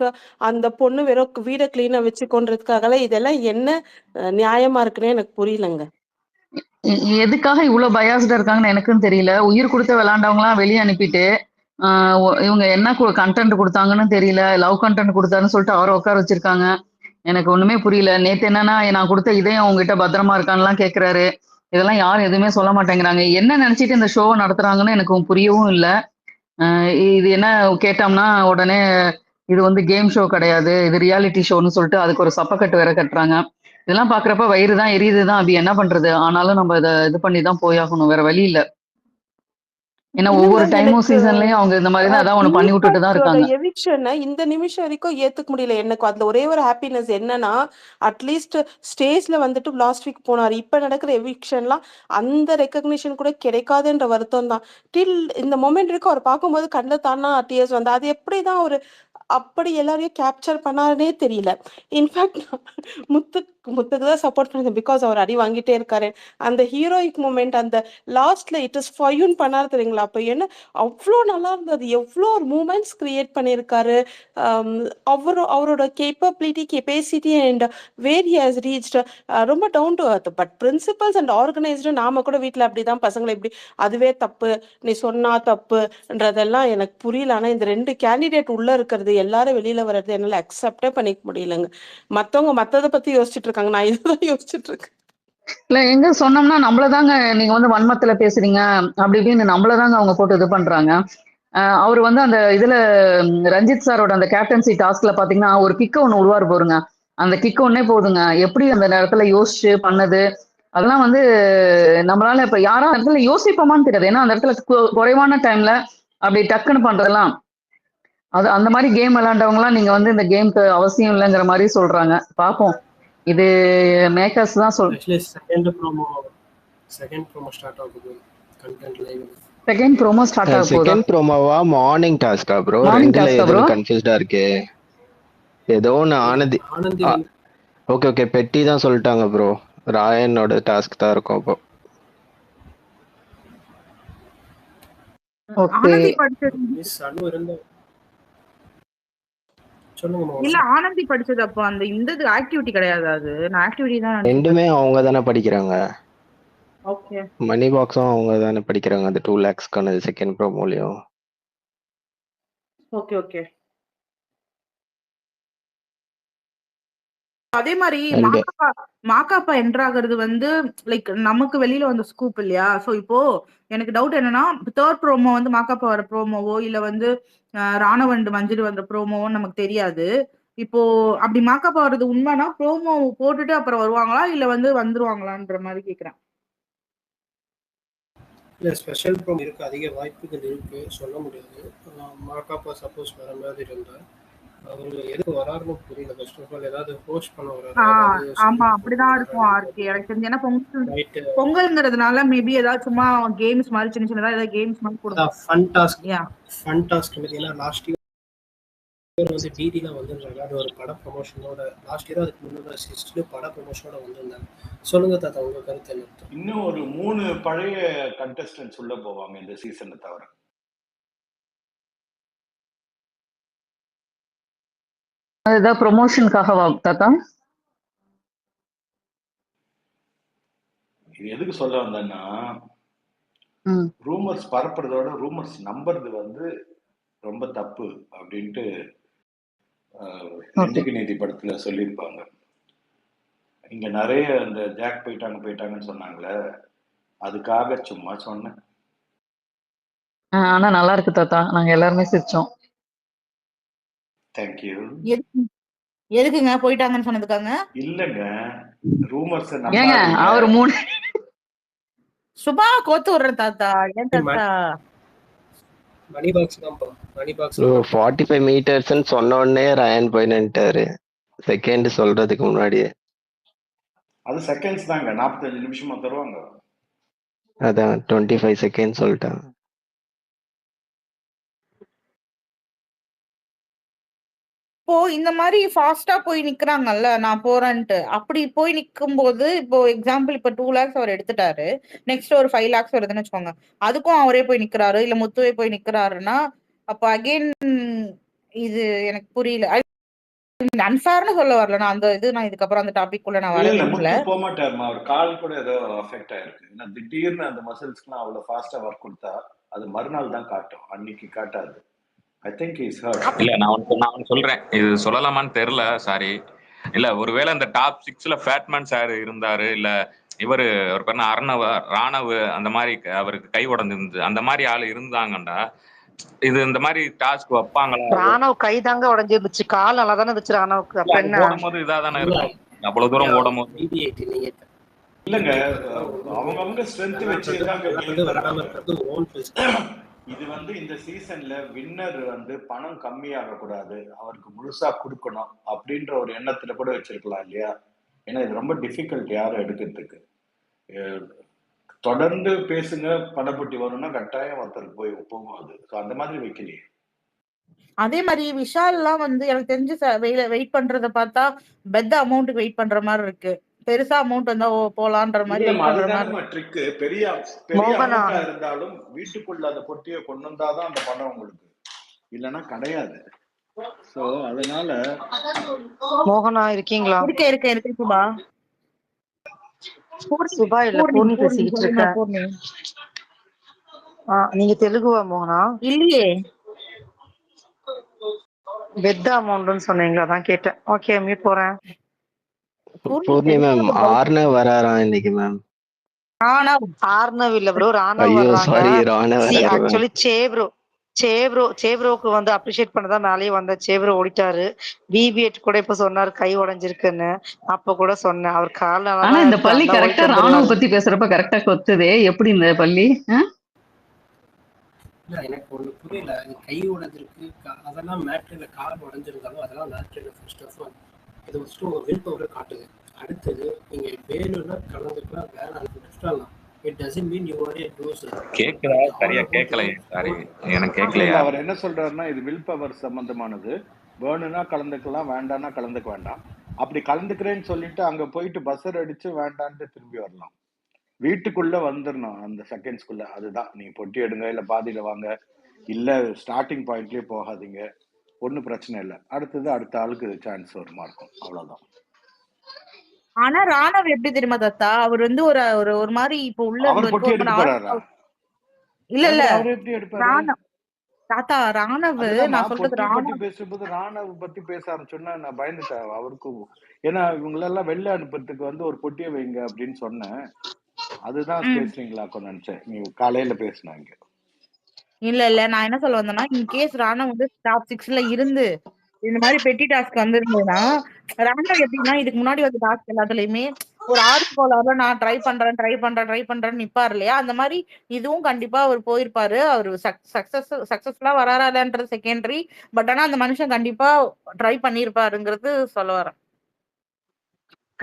அந்த பொண்ணு வெறும் வீடை கிளீனா வச்சுக்கொன்றதுக்காக இதெல்லாம் என்ன நியாயமா இருக்குன்னு எனக்கு புரியலங்க. எதுக்காக இவ்வளவு பயாஸ்டா இருக்காங்கன்னு எனக்கும் தெரியல. உயிர் கொடுத்த விளையாண்டவங்க எல்லாம் வெளியே அனுப்பிட்டு இவங்க என்ன கண்டென்ட் கொடுத்தாங்கன்னு தெரியல. லவ் கண்டென்ட் கொடுத்தாருன்னு சொல்லிட்டு அவரை உட்கார வச்சிருக்காங்க. எனக்கு ஒண்ணுமே புரியல. நேத்து என்னன்னா, நான் கொடுத்த இதயம் உங்ககிட்ட பத்திரமா இருக்கான்லாம் கேட்கிறாரு. இதெல்லாம் யாரும் எதுவுமே சொல்ல மாட்டேங்கிறாங்க. என்ன நினைச்சிட்டு இந்த ஷோவை நடத்துறாங்கன்னு எனக்கு புரியவும் இல்லை. இது என்ன கேட்டோம்னா உடனே இது வந்து கேம் ஷோ கிடையாது, இது ரியாலிட்டி ஷோன்னு சொல்லிட்டு அதுக்கு ஒரு சப்பக்கட்டு வேற கட்டுறாங்க. இதெல்லாம் பாக்குறப்ப வயிறு தான் எரியுதுதான். அது என்ன பண்றது? ஆனாலும் நம்ம இதை இது பண்ணி தான் போயாகணும், வேற வழி இல்ல. ஏன்னா ஒவ்வொரு டைமும் சீசன்லயும் அவங்க இந்த மாதிரி தான் ஏதாவது ஒண்ணு பண்ணி விட்டுட்டு தான் இருக்காங்க. எவிக்ஷனை இந்த நிமிஷம் வரைக்கும் ஏத்துக்க முடியல. எனக்கு அதுல ஒரே ஒரு ஹாப்பினஸ் என்னன்னா, அட்லீஸ்ட் ஸ்டேஜ்ல வந்துட்டு லாஸ்ட் வீக் போனாரு. இப்ப நடக்கிற எவிக்ஷன்லாம் அந்த ரெக்கக்னிஷன் கூட கிடைக்காதுன்ற வருத்தம் தான். டில் இந்த மொமெண்ட் வரைக்கும் அவர் பார்க்கும்போது கண்ணில் தானா டியர்ஸ் வந்து அது எப்படிதான் ஒரு அப்படி எல்லாரையும் கேப்சர் பண்ணாருன்னே தெரியல. இன்ஃபேக்ட் முத்துக்கு தான் சப்போர்ட் பண்ணுங்க, பிகாஸ் அவர் அடி வாங்கிட்டே இருக்காரு. அந்த ஹீரோயிக் மூமெண்ட் அந்த லாஸ்ட்ல இட் இஸ் ஃபார் யூன்னு பண்ணாரு தெரியுங்களா? அப்ப என்ன அவ்வளோ நல்லா இருந்தது. எவ்வளோ ஒரு மூமெண்ட்ஸ் கிரியேட் பண்ணியிருக்காரு. அவரோட capability capacity and where he has reached ரொம்ப down to earth. But principles and organised நாம கூட வீட்டில் அப்படிதான் பசங்களை இப்படி அதுவே தப்பு நீ சொன்னா தப்புன்றதெல்லாம் எனக்கு புரியல. ஆனா இந்த 2 கேண்டிடேட் உள்ள இருக்கிறது எல்லாரும் வெளியில வர்றது என்னால அக்செப்டே பண்ணிக்க முடியலங்க. மத்தவங்க மத்ததை பத்தி யோசிச்சுட்டு இருக்காங்க, நான் இதுதான் யோசிச்சுட்டு இருக்கேன். இல்ல எங்க சொன்னோம்னா நம்மளதாங்க நீங்க வந்து வன்மத்துல பேசுறீங்க அப்படி இப்படின்னு நம்மளதாங்க அவங்க போட்டு இது பண்றாங்க. அவர் வந்து அந்த இதுல ரஞ்சித் சாரோட அந்த கேப்டன்சி டாஸ்க்ல பாத்தீங்கன்னா ஒரு கிக்க ஒண்ணு உருவாரு போருங்க. அந்த கிக்க ஒன்னே போதுங்க. எப்படி அந்த நேரத்துல யோசிச்சு பண்ணது அதெல்லாம் வந்து நம்மளால இப்ப யாரும் அந்த இடத்துல யோசிப்போமான்னு தெரியாது. ஏன்னா அந்த இடத்துல குறைவான டைம்ல அப்படி டக்குன்னு பண்றதெல்லாம் அது அந்த மாதிரி கேம் விளையாண்டவங்கலாம் நீங்க வந்து இந்த கேம்க்கு அவசியம் இல்லைங்கிற மாதிரி சொல்றாங்க. பாப்போம், இது மேக்கர்ஸ் தான் செகண்ட் ப்ரோமோ ஸ்டார்ட் ஆகுது content live. Second promo start ஆக போதா? செகண்ட் ப்ரோமோவா மார்னிங் டாஸ்கா ப்ரோ? மார்னிங் ரெண்டுல டாஸ்கா ஏதோ ப்ரோ? கன்ஃபியூஸ்டா இருக்கு. ஏதோ ஒன்று ஆனந்தி. ஆனந்தி வந்து ஓகே ஓகே, பெட்டி தான் சொல்லிட்டாங்க ப்ரோ. ராயனோட டாஸ்க் தான் இருக்கும் அப்போ. ஓகே. ஆனந்தி படிச்சது மிஸ் அனு இருந்த சொல்லுங்க இல்ல, மோகனா. ஆனந்தி படிச்சது அப்போ அந்த இந்த ஆக்டிவிட்டி கிடையாது. அது நான் ஆக்டிவிட்டி தான் நினைச்சிட்டு ரெண்டுமே இருக்கேன். அவங்க தானே படிக்கிறாங்க. ஓகே மணி பாக்ஸும் அவங்க தானே படிக்கிறாங்க அந்த 2 lakhsக்கான செகண்ட் ப்ரோமோலையும். Okay okay. அதே மாதிரி அண்ட் மாக்காப்பா என்ட்ராகிறது வந்து லைக் நமக்கு வெளியில வந்த ஸ்கூப் இல்லையா? சோ இப்போ எனக்கு டவுட் என்னன்னா, தேர்ட் ப்ரோமோ வந்து மாக்காப்பா வர ப்ரோமோவோ இல்ல வந்து ராணவண்டு மஞ்சள் வந்த ப்ரோமோவோ நமக்கு தெரியாது. இப்போ அப்படி மாக்காப்பா வர்றது உண்மைனா ப்ரோமோ போட்டுட்டு அப்புறம் வருவாங்களா இல்ல வந்து வந்துருவாங்களான்ற மாதிரி கேக்குறேன். இல்லை ஸ்பெஷல் ப்ரோம் இருக்கு, அதிக வாய்ப்புகள் இருக்கு, சொல்ல முடியாது. மாக்காப்பா சப்போஸ் வர மாதிரி இருந்தால் அவர் எதுக்கு வராருன்னு புரியல. ஃபர்ஸ்ட் ஆஃப் ஆல் ஏதாவது ஹோஸ்ட் பண்ண வராரா, ஏதாவது ஆமா சொல்லிட்டு அப்படிதான் போக இருக்கும் வராரான்னு ஆர்கே. தெரியல. எனக்கு தெரிஞ்சு ஏன்னா நைட்டு பொங்கல்ங்கிறதுனால மேபி ஏதாவது சும்மா கேம்ஸ் மாதிரி சின்ன சின்னதா ஏதாவது கேம்ஸ் மாதிரி அதான் கொடுக்கும். ஃபன் டாஸ்க் யா பார்த்தீங்கன்னா லாஸ்ட் இயர் வந்து டிடிலாம் வந்துருந்தாங்க. அது ஒரு பட ப்ரொமோஷனோட லாஸ்ட் இயர், அதுக்கு முன்னாடி சிஸ்டில் பட ப்ரொமோஷனோட வந்திருந்தாங்க. சொல்லுங்க தாத்தா, உங்க கருத்து என்ன? இன்னும் ஒரு 3 பழைய கண்டஸ்டன்ட்ஸ் உள்ள போவாங்க இந்த சீசனை தவிர. அதுதான் ப்ரொமோஷனுக்காகவா தாத்தா? இது எதுக்கு சொல்ல வந்தேன்னா, ரூமர்ஸ் பரப்புறதோட ரூமர்ஸ் நம்புறது வந்து ரொம்ப தப்பு அப்படின்ட்டு நெஞ்சுக்கு நீதி படத்துல சொல்லியிருப்பாங்க. இங்க நிறைய இந்த ஜாக் போயிட்டாங்கன்னு சொன்னாங்களே, அதுக்காக சும்மா சொன்னேன். ஆனா நல்லா இருக்கு தாத்தா, நாங்க எல்லாருமே சிரிச்சோம். தேங்க்யூ. எதுக்குங்க போயிட்டாங்கன்னு சொன்னதுக்காங்க? இல்லங்க, ரூமர்ஸ் ஏங்க நம்பாதீங்க. அவர் 3 சுபா கோத்து விடுற தாத்தா. ஏன் தாத்தா? மணி பாக்ஸ் தான் போ. மணி பாக்ஸ் 45 மீட்டர்ஸ்ன்னு சொன்ன உடனே ரயன் போய் நின்ட்டாரு செகண்ட் சொல்றதுக்கு முன்னாடியே. அது செகண்ட்ஸ் தாங்க, 45 நிமிஷமா தருவாங்க. அதான் 25 செகண்ட் சொல்லிட்டான். இப்போ இந்த மாதிரி ஃபாஸ்டா போய் நிக்கிறாங்கல்ல, நான் போறேன்ட்டு. அப்படி போய் நிக்கும் போது இப்போ எக்ஸாம்பிள் இப்ப 2 lakhs அவர் எடுத்துட்டாரு, நெக்ஸ்ட் ஒரு 5 lakhs வருதுன்னு வச்சுக்கோங்க. அதுக்கும் அவரே போய் நிக்கிறாரு இல்ல முத்துவே போய் நிக்கிறாருன்னா அப்ப அகைன் இது எனக்கு புரியல. அன்ஃபேர்னு சொல்ல வரல நான். அந்த இது நான் இதுக்கப்புறம் அந்த டாபிக் உள்ள நான் இல்ல வரவே இல்ல, இல்லை. முத்து போக மாட்டாருமா. அவர் கால் கூட ஏதோ அஃபெக்ட் ஆயிருக்கு. ஏன்னா திடீர்னு அந்த மசில்ஸ்க்குலாம் அவ்வளவு ஃபாஸ்டா ஒர்க் கொடுத்தா அது மறுநாள் தான் காட்டும், அன்னைக்கு காட்டாது. I think is hurt. இல்ல நான் ஒன்னு சொல்றேன், இது சொல்லலாமான்னு தெரியல, சாரி. இல்ல ஒருவேளை இந்த டாப் 6ல ஃபேட்மேன் சார் இருந்தாரு, இல்ல இவரு ஒரு பேர் ராணவ் அந்த மாதிரி அவருக்கு கை உடஞ்சிருந்து அந்த மாதிரி ஆள் இருந்தாங்கண்டா இது இந்த மாதிரி டாஸ்க் வைப்பாங்களா? ராணவ் கை தாங்க உடஞ்சிருந்துச்சு, கால் நல்லா தானே இருந்துச்சு ராணவுக்கு. அப்ப என்ன ஓடும்போது இதா தானே இருக்கும், அவ்வளவு தூரம் ஓடும்போது. இல்லங்க, அவங்க ஸ்ட்ரென்த் வச்சுதாங்க. இது வந்து இந்த சீசன்ல வின்னர் வந்து பணம் கம்மியாக கூடாது, அவருக்கு முழுசா கொடுக்கணும் அப்படின்ற ஒரு எண்ணத்துல கூட வச்சிருக்கலாம் இல்லையா? ஏன்னா இது ரொம்ப டிஃபிகல்ட் யாரும் எடுக்கிறதுக்கு. தொடர்ந்து பேசுங்க, பணப்பட்டி வரும்னா கட்டாயம் ஒருத்தருக்கு போய் போகும் அது. அந்த மாதிரி வைக்கலையே. அதே மாதிரி விஷால் எல்லாம் வந்து எனக்கு தெரிஞ்சு வெயிட் பண்றத பார்த்தா பெத்த அமௌண்ட்டுக்கு வெயிட் பண்ற மாதிரி இருக்கு. பெருசா அமௌண்ட் வந்தா போலான்ற மாதிரி வெயிட் பண்ற மாதிரி. ட்ரிக் பெரிய அமௌண்டா இருந்தாலும் வீட்டுக்குள்ள அந்த பொட்டியை கொண்டு வந்தாதான் அந்த பணம் உங்களுக்கு, இல்லைன்னா கிடையாது. சோ அதனால மோகனா இருக்கீங்களா? இருக்கு சுபா. சுபா இல்ல, பூர்ணி பேசிக்கிட்டு இருக்கேன். நீங்க தெலுங்குவா மோகனா? இல்லையே, பெத்த அமௌண்ட்னு சொன்னீங்களா, அதான் கேட்டேன். ஓகே மியூட் போறேன். பூர்ணி மேம் ஆர்னவ் வராராம் இன்னைக்கு மேம். ஆர்னவ் இல்ல ப்ரோ, ராணவ் வர்றாங்க. ஆக்சுவலி சேப்ரோக்கு வந்து அப்ரிஷியேட் பண்ணதான் மேலேயே வந்த சேப்ரோ ஓடிட்டாரு. பிபிஎட் கூட இப்ப சொன்னாரு கை உடைஞ்சிருக்குன்னு. அப்ப கூட சொன்னேன் அவர் கால. ஆனா இந்த பள்ளி கரெக்டா ராணுவ பத்தி பேசுறப்ப கரெக்டா கொத்துதே. எப்படி இந்த பள்ளி? இல்ல எனக்கு ஒண்ணு புரியல, கை உடைஞ்சிருக்கு அதெல்லாம் மேட்ரில, கால் உடைஞ்சிருந்தாலும் அதெல்லாம் மேட்ரில. ஃபர்ஸ்ட் ஆஃப் ஆல் இது ஃபர்ஸ்ட் உங்க வில் பவரை காட்டுது. அடுத்தது நீங்க வேணும்னா கலந்துக்கலாம், வேணாம் விட்டுலாம். It doesn't mean you are a loser. கேக்குதா? இட்ஸ் ஆல் சரியா அபௌட் கேட்கலையே, சாரி எனக்கு இல்ல கேட்கலையா? இல்ல அவர் என்ன சொல்றாருன்னா இது வில் பவர் சம்பந்தமானது. வேணும்னா கலந்துக்கலாம், வேண்டாம்னா கலந்துக்க வேண்டாம். அப்படி கலந்துக்கிறேன்னு சொல்லிட்டு அங்க போயிட்டு பஸ்ஸர் அடிச்சு வேண்டான்ட்டு திரும்பி வரலாம். வீட்டுக்குள்ள வந்துடணும் அந்த செகண்ட்ஸ்குள்ள. அதுதான், நீங்க பொட்டி எடுங்க, இல்ல பாதியில வாங்க, இல்ல ஸ்டார்டிங் பாயிண்ட்லயே போகாதீங்க, ஒன்றும் பிரச்சனை இல்லை. அடுத்தது அடுத்த ஆளுக்கு சான்ஸ் வருமா இருக்கும், அவ்வளவுதான். ஆனா ராணவ் எப்படி தெரியுமா தாத்தா, அவர் வந்து ஒரு ஒரு ஒரு மாதிரி இப்ப உள்ள அவர் இருந்து பொட்டி ஒரு எடுக்க மணி போறாரா? இல்ல இல்ல அவர் எப்படி எடுப்பாரு? ராணவ் தாத்தா ராணவ் அதுதான்மா, நான் சொல்றது பொட்டியை பத்தி ராணவ் பேசும்போது ராணவ் பத்தி பேச ஆரம்பிச்சோன்னா நான் பயந்துட்டேன் அவருக்கும். ஏன்னா இவங்களெல்லாம் வெளில அனுப்புறதுக்கு வந்து ஒரு பொட்டியை வைங்க அப்படின்னு சொன்னேன். அதுதான் பேசுறீங்களாக்கும் நினைச்சேன் நீ காலையில பேசினாங்க. இல்ல இல்ல நான் என்ன சொல்ல வந்தேன்னா, இன்கேஸ் ராணவ் வந்து டாப் 6ல இருந்து இந்த மாதிரி பெட்டி டாஸ்க் வந்திருந்ததுன்னா, ராணவ் எப்படின்னா இதுக்கு முன்னாடி வந்து டாஸ்க் எல்லாத்துலயுமே ஒரு ஆர்வம் நான் ட்ரை பண்றேன்னு நிப்பாரு இல்லையா, அந்த மாதிரி இதுவும் கண்டிப்பா அவர் போயிருப்பாரு. அவர் சக்சஸ்ஃபுல்லா வராரான்றது செகண்டரி. பட் ஆனா அந்த மனுஷன் கண்டிப்பா ட்ரை பண்ணிருப்பாருங்கிறது சொல்ல வரேன்.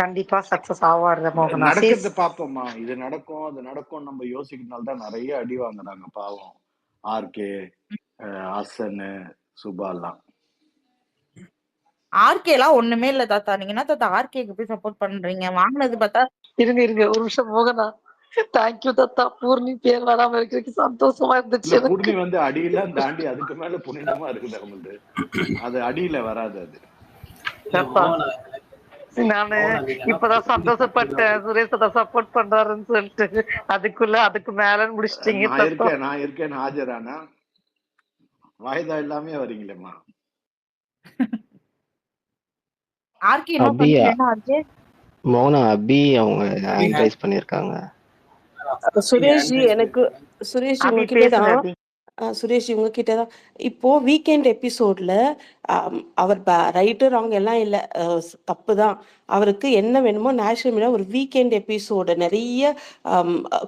கண்டிப்பா சக்சஸ் ஆவாரு மோகனா. நடக்கிறது பாப்போம்மா, இது நடக்கும் அது நடக்கும் நம்ம யோசிக்கிறதுனால தான் நிறைய அடி வாங்குறாங்க பாவம். ஆர்கே, ஹசனு, சுபா எல்லாம். ஆர்கே எல்லாம் ஒண்ணுமே இல்ல தாத்தா. நீங்க என்ன தாத்தா ஆர்கேக்கு போய் சப்போர்ட் பண்றீங்க? வாங்கினது பார்த்தா இருங்க ஒரு நிமிஷம் மோகனா. தேங்க்யூ தத்தா, பூர்ணி பேர் வராம இருக்கிறதுக்கு சந்தோஷமா இருந்துச்சு. இல்ல பூர்ணி வந்து அடியெல்லாம் தாண்டி அதுக்கு மேல புனிதமா இருக்குது அவங்களுக்கு. அது அடியில வராது. அது நானு இப்பதான் சந்தோஷப்பட்டேன் சுரேஷ் சப்போர்ட் பண்றாருன்னு சொல்லிட்டு. அதுக்கு மேல முடிச்சிட்டீங்க. நான் இருக்கேன் ஹாஜரானா வாய்தா எல்லாமே வரீங்களேம்மா. ஆர்கே என்ன பண்ணிக்கலன்னா ஆர்கே மோனா அபி அவங்க ஹேண்ட் ரைஸ் பண்ணிருக்காங்க. சுரேஷ்ஜி உங்ககிட்ட தான் இப்போ வீக்கெண்ட் எபிசோட்ல அவர் ரைட்டு ராங் எல்லாம் இல்லை, தப்பு தான். அவருக்கு என்ன வேணுமோ நேஷனல் மீடியா ஒரு வீக்கெண்ட் எபிசோடு நிறைய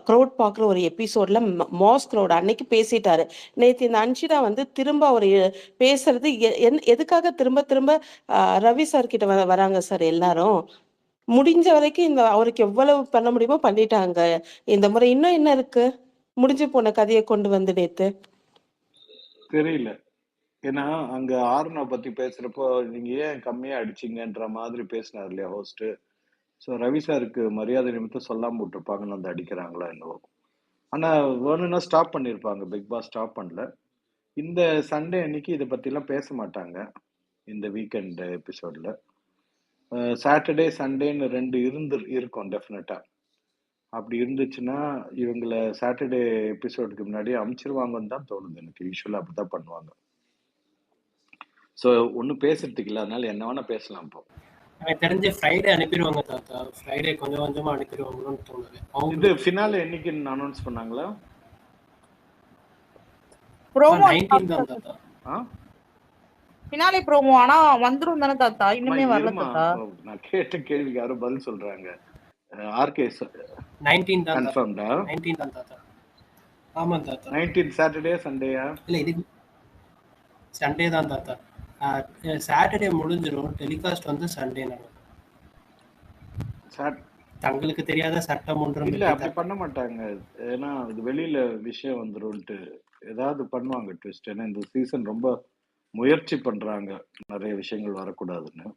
க்ரௌட் பார்க்குற ஒரு எபிசோட்ல மாஸ் க்ரௌட் அன்னைக்கு பேசிட்டாரு. நேற்று இந்த அன்ஷிதா வந்து திரும்ப அவர் பேசுறது எதுக்காக திரும்ப திரும்ப ரவி சார் கிட்ட வராங்க சார் எல்லாரும்? முடிஞ்ச வரைக்கும் அவருக்கு எவ்வளவு பண்ண முடியுமோ பண்ணிட்டாங்க. இந்த முறை இன்னும் என்ன இருக்கு? முடிஞ்சு போன கதையை கொண்டு வந்து நேத்து தெரியல. ஏன்னா அங்க ஆர்னோ பத்தி பேசுறப்போ நீங்க ஏன் கம்மியா அடிச்சீங்கன்ற மாதிரி பேசினார் இல்லையா ஹோஸ்ட். ஸோ ரவி சாருக்கு மரியாதை நிமித்தம் சொல்லாம விட்டுருப்பாங்கன்னு வந்து அடிக்கிறாங்களா என்னவோ. ஆனா வேணும்னா ஸ்டாப் பண்ணிருப்பாங்க, பிக் பாஸ் ஸ்டாப் பண்ணல. இந்த சண்டே அன்னைக்கு இதை பத்தி எல்லாம் பேச மாட்டாங்க இந்த வீக்கெண்ட் எபிசோட்ல. சாட்டர்டே சண்டேன்னு 2 இருக்கும் டெஃபினட்டா. அப்படி இருந்துச்சுன்னா இவங்களை சாட்டர்டே எபிசோடுக்கு முன்னாடி அனுப்பிச்சிருவாங்கன்னு தான் தோணுது எனக்கு. யூஸ்வலா அப்படிதான் பண்ணுவாங்க. ஸோ ஒன்றும் பேசுறதுக்கு இல்லை, அதனால என்ன வேணா பேசலாம். இப்போ எனக்கு தெரிஞ்சு ஃப்ரைடே அனுப்பிடுவாங்க தாத்தா. ஃப்ரைடே கொஞ்சம் கொஞ்சமா அனுப்பிடுவாங்கன்னு தோணுது. இது ஃபினாலே என்னைக்குன்னு அனௌன்ஸ் பண்ணாங்களா? ப்ரோமோ 19 தான் தாத்தா. ஃபினாலே ப்ரோமோ ஆனா வந்துரும் தானே தாத்தா? இன்னுமே வரல தாத்தா. நான் கேட்ட கேள்விக்கு யாரும் பதில் சொல்றாங்க. ஆர்கே 19 தான் கன்ஃபர்ம்டா? 19 தான் தாத்தா. ஆமா தாத்தா. 19 சாட்டர்டே சண்டேயா? இல்ல இது சண்டே தான் தாத்தா. சாட்டர்டே முடிஞ்சிடும், டெலிகாஸ்ட் வந்து சண்டே நடக்கும். தங்களுக்கு தெரியாத சட்டம் ஒன்றும் இல்ல, அப்படி பண்ண மாட்டாங்க. ஏன்னா இது வெளியில விஷயம் வந்துரும்ட்டு ஏதாவது பண்ணுவாங்க ட்விஸ்ட். ஏன்னா இந்த சீசன் ரொம்ப முயற்சி பண்றாங்க நிறைய விஷயங்கள் வரக்கூடாதுன்னு.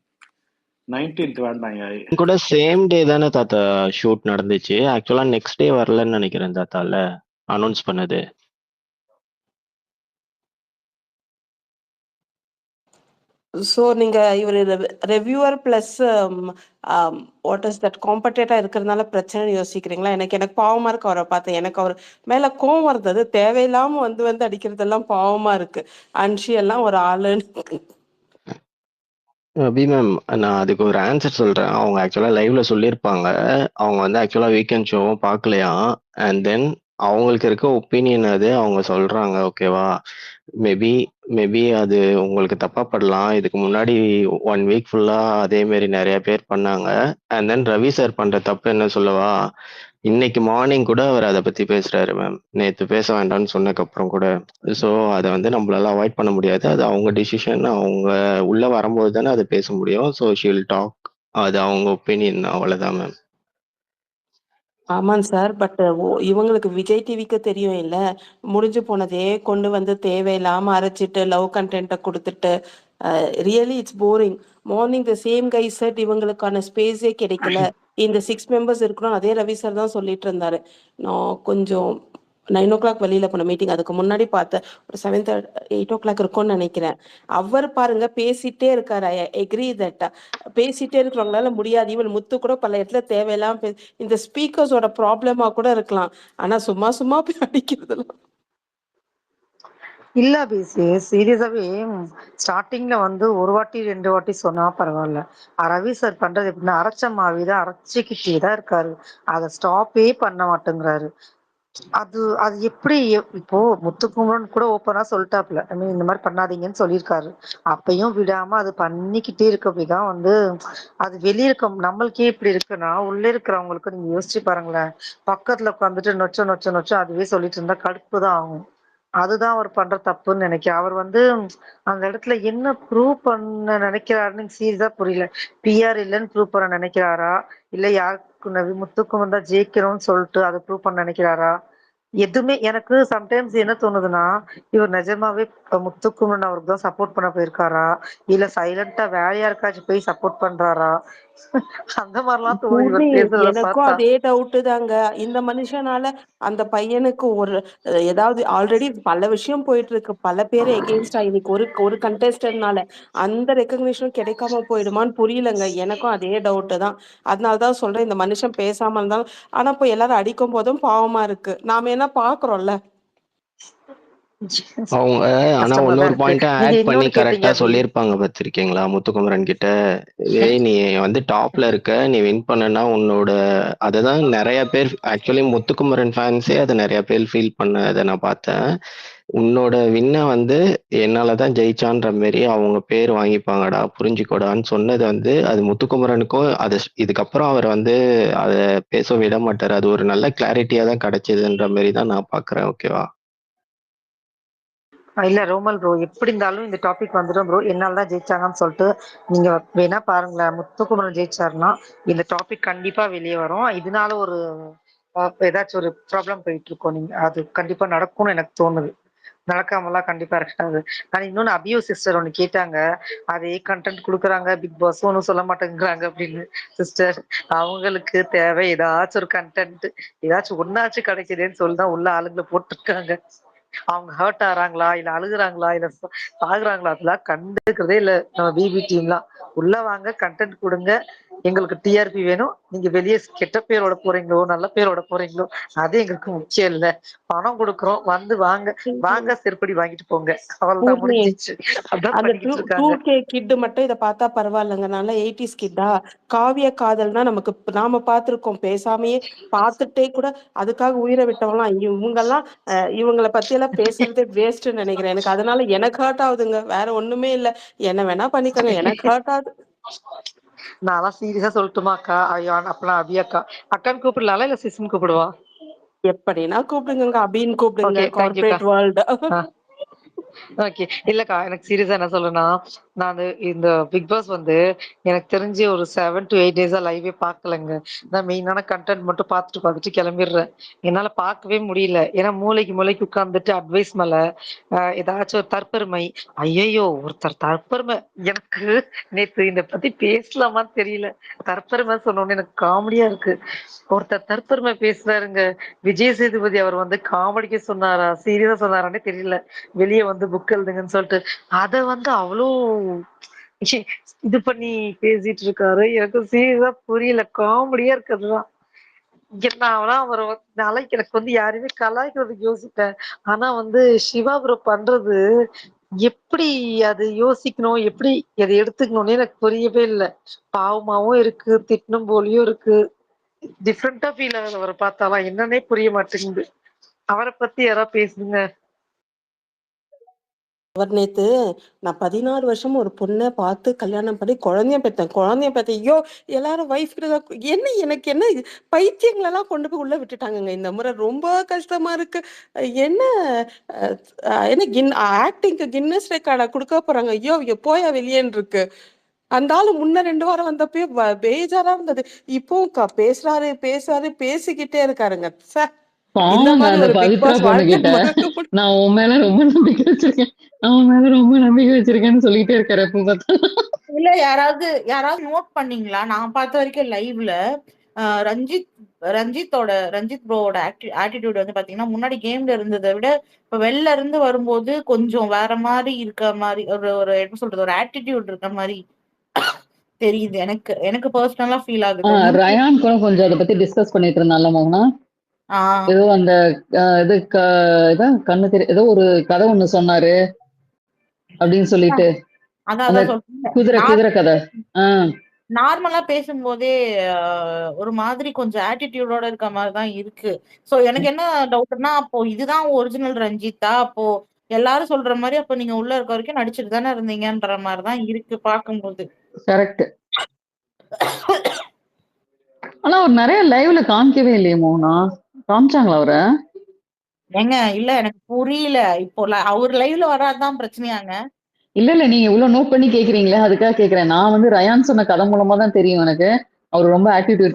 19th வேண்டாம் கூட சேம் டே தானே தாத்தா ஷூட் நடந்துச்சு. ஆக்சுவலா நெக்ஸ்ட் டே வரலன்னு நினைக்கிறேன் தாத்தால அனௌன்ஸ் பண்ணது. ஸோ நீங்க இவர் ரெவ்யூவர் பிளஸ் வாட் இஸ் தட் காம்படேட்டா இருக்கிறதுனால பிரச்சனைன்னு யோசிக்கிறீங்களா? எனக்கு பாவமா இருக்கு அவரை பார்த்து. எனக்கு அவர் மேல கோவம் இருந்தது. தேவையில்லாம வந்து அடிக்கிறதெல்லாம் பாவமா இருக்கு. அன்ஷி எல்லாம் ஒரு ஆளுன்னு. அபி மேம், நான் அதுக்கு ஒரு ஆன்சர் சொல்றேன். அவங்க ஆக்சுவலா லைவ்ல சொல்லியிருப்பாங்க. அவங்க வந்து ஆக்சுவலா வீக்கெண்ட் ஷோவும் பார்க்கலையா. அண்ட் தென் அவங்களுக்கு இருக்க ஒப்பீனியன் அது அவங்க சொல்றாங்க. ஓகேவா? மேபி அது உங்களுக்கு தப்பா படலாம். இதுக்கு முன்னாடி 1 வீக் ஃபுல்லா அதே மாதிரி நிறைய பேர் பண்ணாங்க. அண்ட் தென் ரவி சார் பண்ற தப்பு என்ன சொல்லவா, இன்னைக்கு மார்னிங் கூட அவர் அதை பத்தி பேசுறாரு மேம். நேற்று பேச வேண்டாம்னு சொன்னதுக்கு அப்புறம் கூட. ஸோ அதை வந்து நம்மளால அவாய்ட் பண்ண முடியாது. அது அவங்க டிசிஷன். அவங்க உள்ள வரும்போது தானே அதை பேச முடியும். So she'll talk. அது அவங்க ஒப்பீனியன், அவ்வளவுதான் மேம். ஆமாங்க சார். பட் இவங்களுக்கு விஜய் டிவிக்கு தெரியும் இல்ல. முடிஞ்சு போனதே கொண்டு வந்து தேவையில்லாம அரைச்சிட்டு லவ் கண்டென்ட்ட குடுத்துட்டு really it's boring. Morning the same guy set இவங்களுக்கான ஸ்பேஸே கிடைக்கல. இந்த 6 மெம்பர்ஸ் இருக்கணும். அதே ரவி சார் தான் சொல்லிட்டு இருந்தாரு. நான் கொஞ்சம் 9 o'clock வெளியில போன மீட்டிங். அதுக்கு முன்னாடி பார்த்தேன். ஒரு 7:30 8 o'clock இருக்கும்னு நினைக்கிறேன். அவர் பாருங்க பேசிட்டே இருக்காரு. ஐ எக்ரி தட் பேசிட்டே இருக்கிறவங்களால முடியாது. ஈவன் முத்து கூட பல இடத்துல தேவையில்லாம இந்த ஸ்பீக்கர்ஸோட ப்ராப்ளமா கூட இருக்கலாம். ஆனா சும்மா சும்மா போய் அடிக்கிறதுலாம் இல்ல பேசி சீரியஸாவே ஸ்டார்டிங்ல வந்து ஒரு வாட்டி 2 வாட்டி சொன்னா பரவாயில்ல. ரவி சார் பண்றது எப்படின்னா அரைச்ச மாவிதான் அரைச்சிக்கிட்டே தான் இருக்காரு. அதை ஸ்டாப்பே பண்ண மாட்டேங்கிறாரு. அது அது எப்படி இப்போ முத்துக்குமரன் கூட ஓப்பனா சொல்லிட்டாப்ல ஐ மீன் இந்த மாதிரி பண்ணாதீங்கன்னு சொல்லியிருக்காரு. அப்பயும் விடாம அது பண்ணிக்கிட்டே இருக்கதான் வந்து அது வெளிய இருக்க நம்மளுக்கே இப்படி இருக்குன்னா உள்ள இருக்கிறவங்களுக்கு நீங்க யோசிச்சு பாருங்களேன். பக்கத்துல உட்காந்துட்டு நொச்ச நொச்ச நொச்ச அதுவே சொல்லிட்டு இருந்தா கடுப்பு தான் ஆகும். அதுதான் அவர் பண்ற தப்புன்னு நினைக்கிறேன். அவர் வந்து அந்த இடத்துல என்ன ப்ரூவ் பண்ண நினைக்கிறாருன்னு சீரியஸா புரியல. பிஆர் இல்லைன்னு ப்ரூவ் பண்ண நினைக்கிறாரா, இல்ல யாருக்கு நவி முத்துக்குமரன் தான் ஜெயிக்கிறோம்னு சொல்லிட்டு அதை ப்ரூவ் பண்ண நினைக்கிறாரா? எதுவுமே எனக்கு சம்டைம்ஸ் என்ன தோணுதுன்னா இவர் நிஜமாவே முத்துக்குமரன் அவருக்கு தான் சப்போர்ட் பண்ண போயிருக்காரா, இல்ல சைலண்டா வேற யாருக்காச்சும் போய் சப்போர்ட் பண்றாரா? அந்த மாதிரிலாம் தோணுது இவர் பேசுறத எனக்கும் பார்த்தா. அதே டவுட்டு தாங்க. இந்த மனுஷனால அந்த பையனுக்கு ஒரு ஏதாவது ஆல்ரெடி பல விஷயம் போயிட்டு இருக்கு. பல பேர் எகெயின்ஸ்டா இன்னைக்கு ஒரு ஒரு கண்டெஸ்டன்ட்னால அந்த ரெக்கக்னிஷனும் கிடைக்காம போயிடுமான்னு புரியலங்க. எனக்கும் அதே டவுட்டு தான். அதனாலதான் சொல்றேன் இந்த மனுஷன் பேசாம இருந்தாலும். ஆனா இப்போ எல்லாரும் அடிக்கும் போதும் பாவமா இருக்கு. நாம என்ன பாக்குறோம்ல. அவங்க ஆனா கஷ்டமா தான் இன்னொரு இருக்கு. பாயிண்ட்டை நீங்க ஆட் பண்ணி இன்னொன்னு கேட்டீங்க கரெக்டா அபி. சொல்லியிருப்பாங்க பார்த்திருக்கீங்களா முத்துக்குமரன் கிட்ட. நீ வந்து டாப்ல இருக்க, நீ வின் பண்ணனா உன்னோட அதுதான் நிறைய பேர் ஆக்சுவலி முத்துக்குமரன் ஃபேன்ஸே அதை நிறைய பேர் ஃபீல் பண்ணதை நான் பார்த்தேன். உன்னோட வின்னை வந்து என்னாலதான் ஜெயிச்சான்ற மாரி அவங்க பேர் வாங்கிப்பாங்கடா புரிஞ்சுக்கோடான்னு சொன்னது வந்து அது முத்துக்குமரனுக்கும் அது இதுக்கப்புறம் அவர் வந்து அதை பேச விட மாட்டாரு. அது ஒரு நல்ல கிளாரிட்டியா தான் கிடைச்சதுன்ற மாதிரி தான் நான் பாக்குறேன். ஓகேவா? இல்ல ரோமல் ப்ரோ எப்படி இருந்தாலும் இந்த டாபிக் வந்துடும் ப்ரோ. என்னால தான் ஜெயிச்சாங்கன்னு சொல்லிட்டு நீங்க வேணா பாருங்களேன். முத்துக்குமரன் ஜெயிச்சாருன்னா இந்த டாபிக் கண்டிப்பா வெளியே வரும். இதனால ஒரு ஏதாச்சும் ஒரு ப்ராப்ளம் போயிட்டு இருக்கோம். நீங்க அது கண்டிப்பா நடக்கும்னு எனக்கு தோணுது. நடக்காமலாம் கண்டிப்பா இருக்காது. ஆனா இன்னொன்னு அபியூ சிஸ்டர் ஒண்ணு கேட்டாங்க. அதே கண்டென்ட் கொடுக்குறாங்க பிக் பாஸ் ஒன்னும் சொல்ல மாட்டேங்கிறாங்க அப்படின்னு. சிஸ்டர் அவங்களுக்கு தேவை ஏதாச்சும் ஒரு கண்டென்ட், ஏதாச்சும் ஒன்னாச்சும் கிடைக்குதுன்னு சொல்லிதான் உள்ள ஆளுங்களை போட்டிருக்காங்க. அவங்க ஹர்ட் ஆறாங்களா இல்ல அழுகுறாங்களா இல்ல சாகுறாங்களா அதெல்லாம் கண்டுக்கிறதே இல்ல. நம்ம பிபி டீம்லாம் உள்ள வாங்க கண்டென்ட் கொடுங்க, எங்களுக்கு டிஆர்பி வேணும். நீங்க வெளியே கெட்ட பேரோட போறீங்களோ நல்ல பேரோட போறீங்களோ அது எங்களுக்கு முக்கியம் இல்ல. பணம் கொடுக்குறோம் வந்து வாங்க வாங்க செருப்படி வாங்கிட்டு போங்க. அவ்வளவுதான் பூர்ணி முடிஞ்சிச்சு. அதான் அந்த பண்ணிக்கிட்டு இருக்காங்க. 2K கிட் மட்டும் இதை பார்த்தா பரவாயில்லைங்க. நல்ல 80s கிட்டா காவிய காதல்னா நமக்கு நாம பார்த்திருக்கோம். பேசாமையே பார்த்துட்டே கூட அதுக்காக உயிரை விட்டவங்களாம் இவங்கெல்லாம். இவங்களை பத்தி எல்லாம் பேசுறதே வேஸ்ட்ன்னு நினைக்கிறேன். எனக்கு அதனால எனக்கு ஹர்ட் ஆகுதுங்க. வேற ஒண்ணுமே இல்ல. என்ன வேணா பண்ணிக்கோங்க, எனக்கு ஹர்ட் ஆகுது. நான் சீரியஸா சொல்லட்டுமா அக்கா? ஐயோ அப்பெல்லாம் அபி அக்கா அக்கான்னு கூப்பிடலாம் இல்ல சிஸ்ன்னு கூப்பிடுவா? எப்படின்னா கூப்பிடுங்க, அபின்னு கூப்பிடுங்க. ஓகே தேங்க்யூக்கா. Corporate world. ஓகே இல்லக்கா எனக்கு சீரியஸா என்ன சொல்லணும்னா நான் இந்த பிக் பாஸ் வந்து எனக்கு தெரிஞ்சு ஒரு 7 to 8 days லைவே பாக்கலங்க. நான் மெயினான கண்டென்ட் மட்டும் பார்த்துட்டு கிளம்பிடுறேன். என்னால பார்க்கவே முடியல. ஏன்னா மூளைக்கு உட்கார்ந்துட்டு அட்வைஸ் மேல ஏதாச்சும் ஒரு தற்பெருமை. ஐயோ ஒருத்தர் தற்பெருமை எனக்கு நேத்து இத பத்தி பேசலாமான்னு தெரியல. தற்பெருமை சொன்னோன்னு எனக்கு காமெடியா இருக்கு. ஒருத்தர் தற்பெருமை பேசுறாருங்க. விஜய் சேதுபதி அவர் வந்து காமெடிக்கு சொன்னாரா சீரியஸா சொன்னாரானே தெரியல. வெளியே வந்து புக் எழுதுங்கன்னு சொல்லிட்டு அத வந்து அவ்வளோ இது பண்ணி பேசிட்டு இருக்காரு. எனக்கு சீரியஸா புரியல. காமெடியா இருக்கிறதுதான். அவர் நாளைக்கு எனக்கு வந்து யாரையுமே கலாய்க்கிறதுக்கு யோசிப்பேன். ஆனா வந்து சிவா ப்ரோ பண்றது எப்படி அது யோசிக்கணும், எப்படி அதை எடுத்துக்கணும்னு எனக்கு புரியவே இல்லை. பாவமாவும் இருக்கு, திட்டணும் போலியும் இருக்கு. டிஃப்ரெண்டா ஃபீல் ஆகுது அவரை பார்த்தாலாம். என்னன்னே புரிய மாட்டேங்குது. அவரை பத்தி யாராவது பேசுங்க. அவர் நேத்து நான் 16 வருஷம் ஒரு பொண்ணை பார்த்து கல்யாணம் பண்ணி குழந்தைய பெற்றேன். ஐயோ எல்லாரும் வைஃப் என்ன எனக்கு என்ன பைத்தியங்களெல்லாம் கொண்டு போய் உள்ள விட்டுட்டாங்கங்க. இந்த முறை ரொம்ப கஷ்டமா இருக்கு. என்ன என்ன ஆக்டிங்க்கு கின்னஸ் ரெக்கார்டா கொடுக்க போறாங்க. ஐயோ போயா வெளியேன்னு இருக்கு. அந்த ஆளு முன்ன 2 வாரம் வந்தப்பயே பேஜாரா இருந்தது. இப்போ பேசிக்கிட்டே இருக்காருங்க. இந்த பாவங்க மாதிரி அந்த ஒரு பிக் பவித்ரா பாஸ் பொண்ணு வாழ்க்கை கிட்ட மறக்க முடியாது. நான் உன் மேல ரொம்ப நம்பிக்கை வச்சிருக்கேன், நான் உன் மேல ரொம்ப நம்பிக்கை வச்சிருக்கேன்னு சொல்லிட்டே இருக்காரு எப்ப பார்த்தாலும். இல்ல யாராவது நோட் பண்ணீங்களா? நான் பார்த்த வரைக்கும் லைவ்ல ரஞ்சித் ப்ரோவோட ஆட்டிடியூட் வந்து பாத்தீங்கன்னா முன்னாடி கேம்ல இருந்ததை விட இப்ப வெளில இருந்து வரும்போது கொஞ்சம் வேற மாதிரி இருக்க மாதிரி ஒரு என்ன சொல்றது, ஒரு ஆட்டிடியூட் இருக்க மாதிரி தெரியுது. எனக்கு பர்சனலா ஃபீல் ஆகுது. ரயான் கூட கொஞ்சம் அதை பத்தி டிஸ்கஸ் பண்ணிட்டு இருந்தான்ல மோகனா. ஆஹ் ஏதோ அந்த இது இதான் கண்ணு தெரிய ஏதோ ஒரு கதை ஒண்ணு சொன்னாரு அப்படின்னு சொல்லிட்டு, அந்த அதான் சொல்றேன். குதிரை கதை. நார்மலா பேசும்போதே ஒரு மாதிரி கொஞ்சம் ஆட்டிடியூடோட இருக்க மாதிரி தான் இருக்கு. சோ எனக்கு என்ன டவுட்னா, அப்போ இதுதான் ஒரிஜினல் ரஞ்சித்தா? அப்போ எல்லாரும் சொல்ற மாதிரி அப்போ நீங்க உள்ள இருக்க வரைக்கும் நடிச்சிட்டு தானே இருந்தீங்கன்ற மாதிரி தான் இருக்கு பார்க்கும்போது. கரெக்ட். ஆனா அவர் நிறைய லைவ்ல காமிக்கவே இல்லையே மோகனா. காமிச்சாங்களா அவரை? ஏங்க இல்ல எனக்கு புரியல. இப்போ அவர் லைவ்ல வராதான் பிரச்சனையாங்க? இல்ல நீங்க இவ்வளவு நோட் பண்ணி கேக்குறீங்களே, அதுக்காக கேக்குறேன். நான் வந்து ரயான் சொன்ன கதை மூலமா தான் தெரியும் எனக்கு அவர் ரொம்ப ஆட்டிடியூட்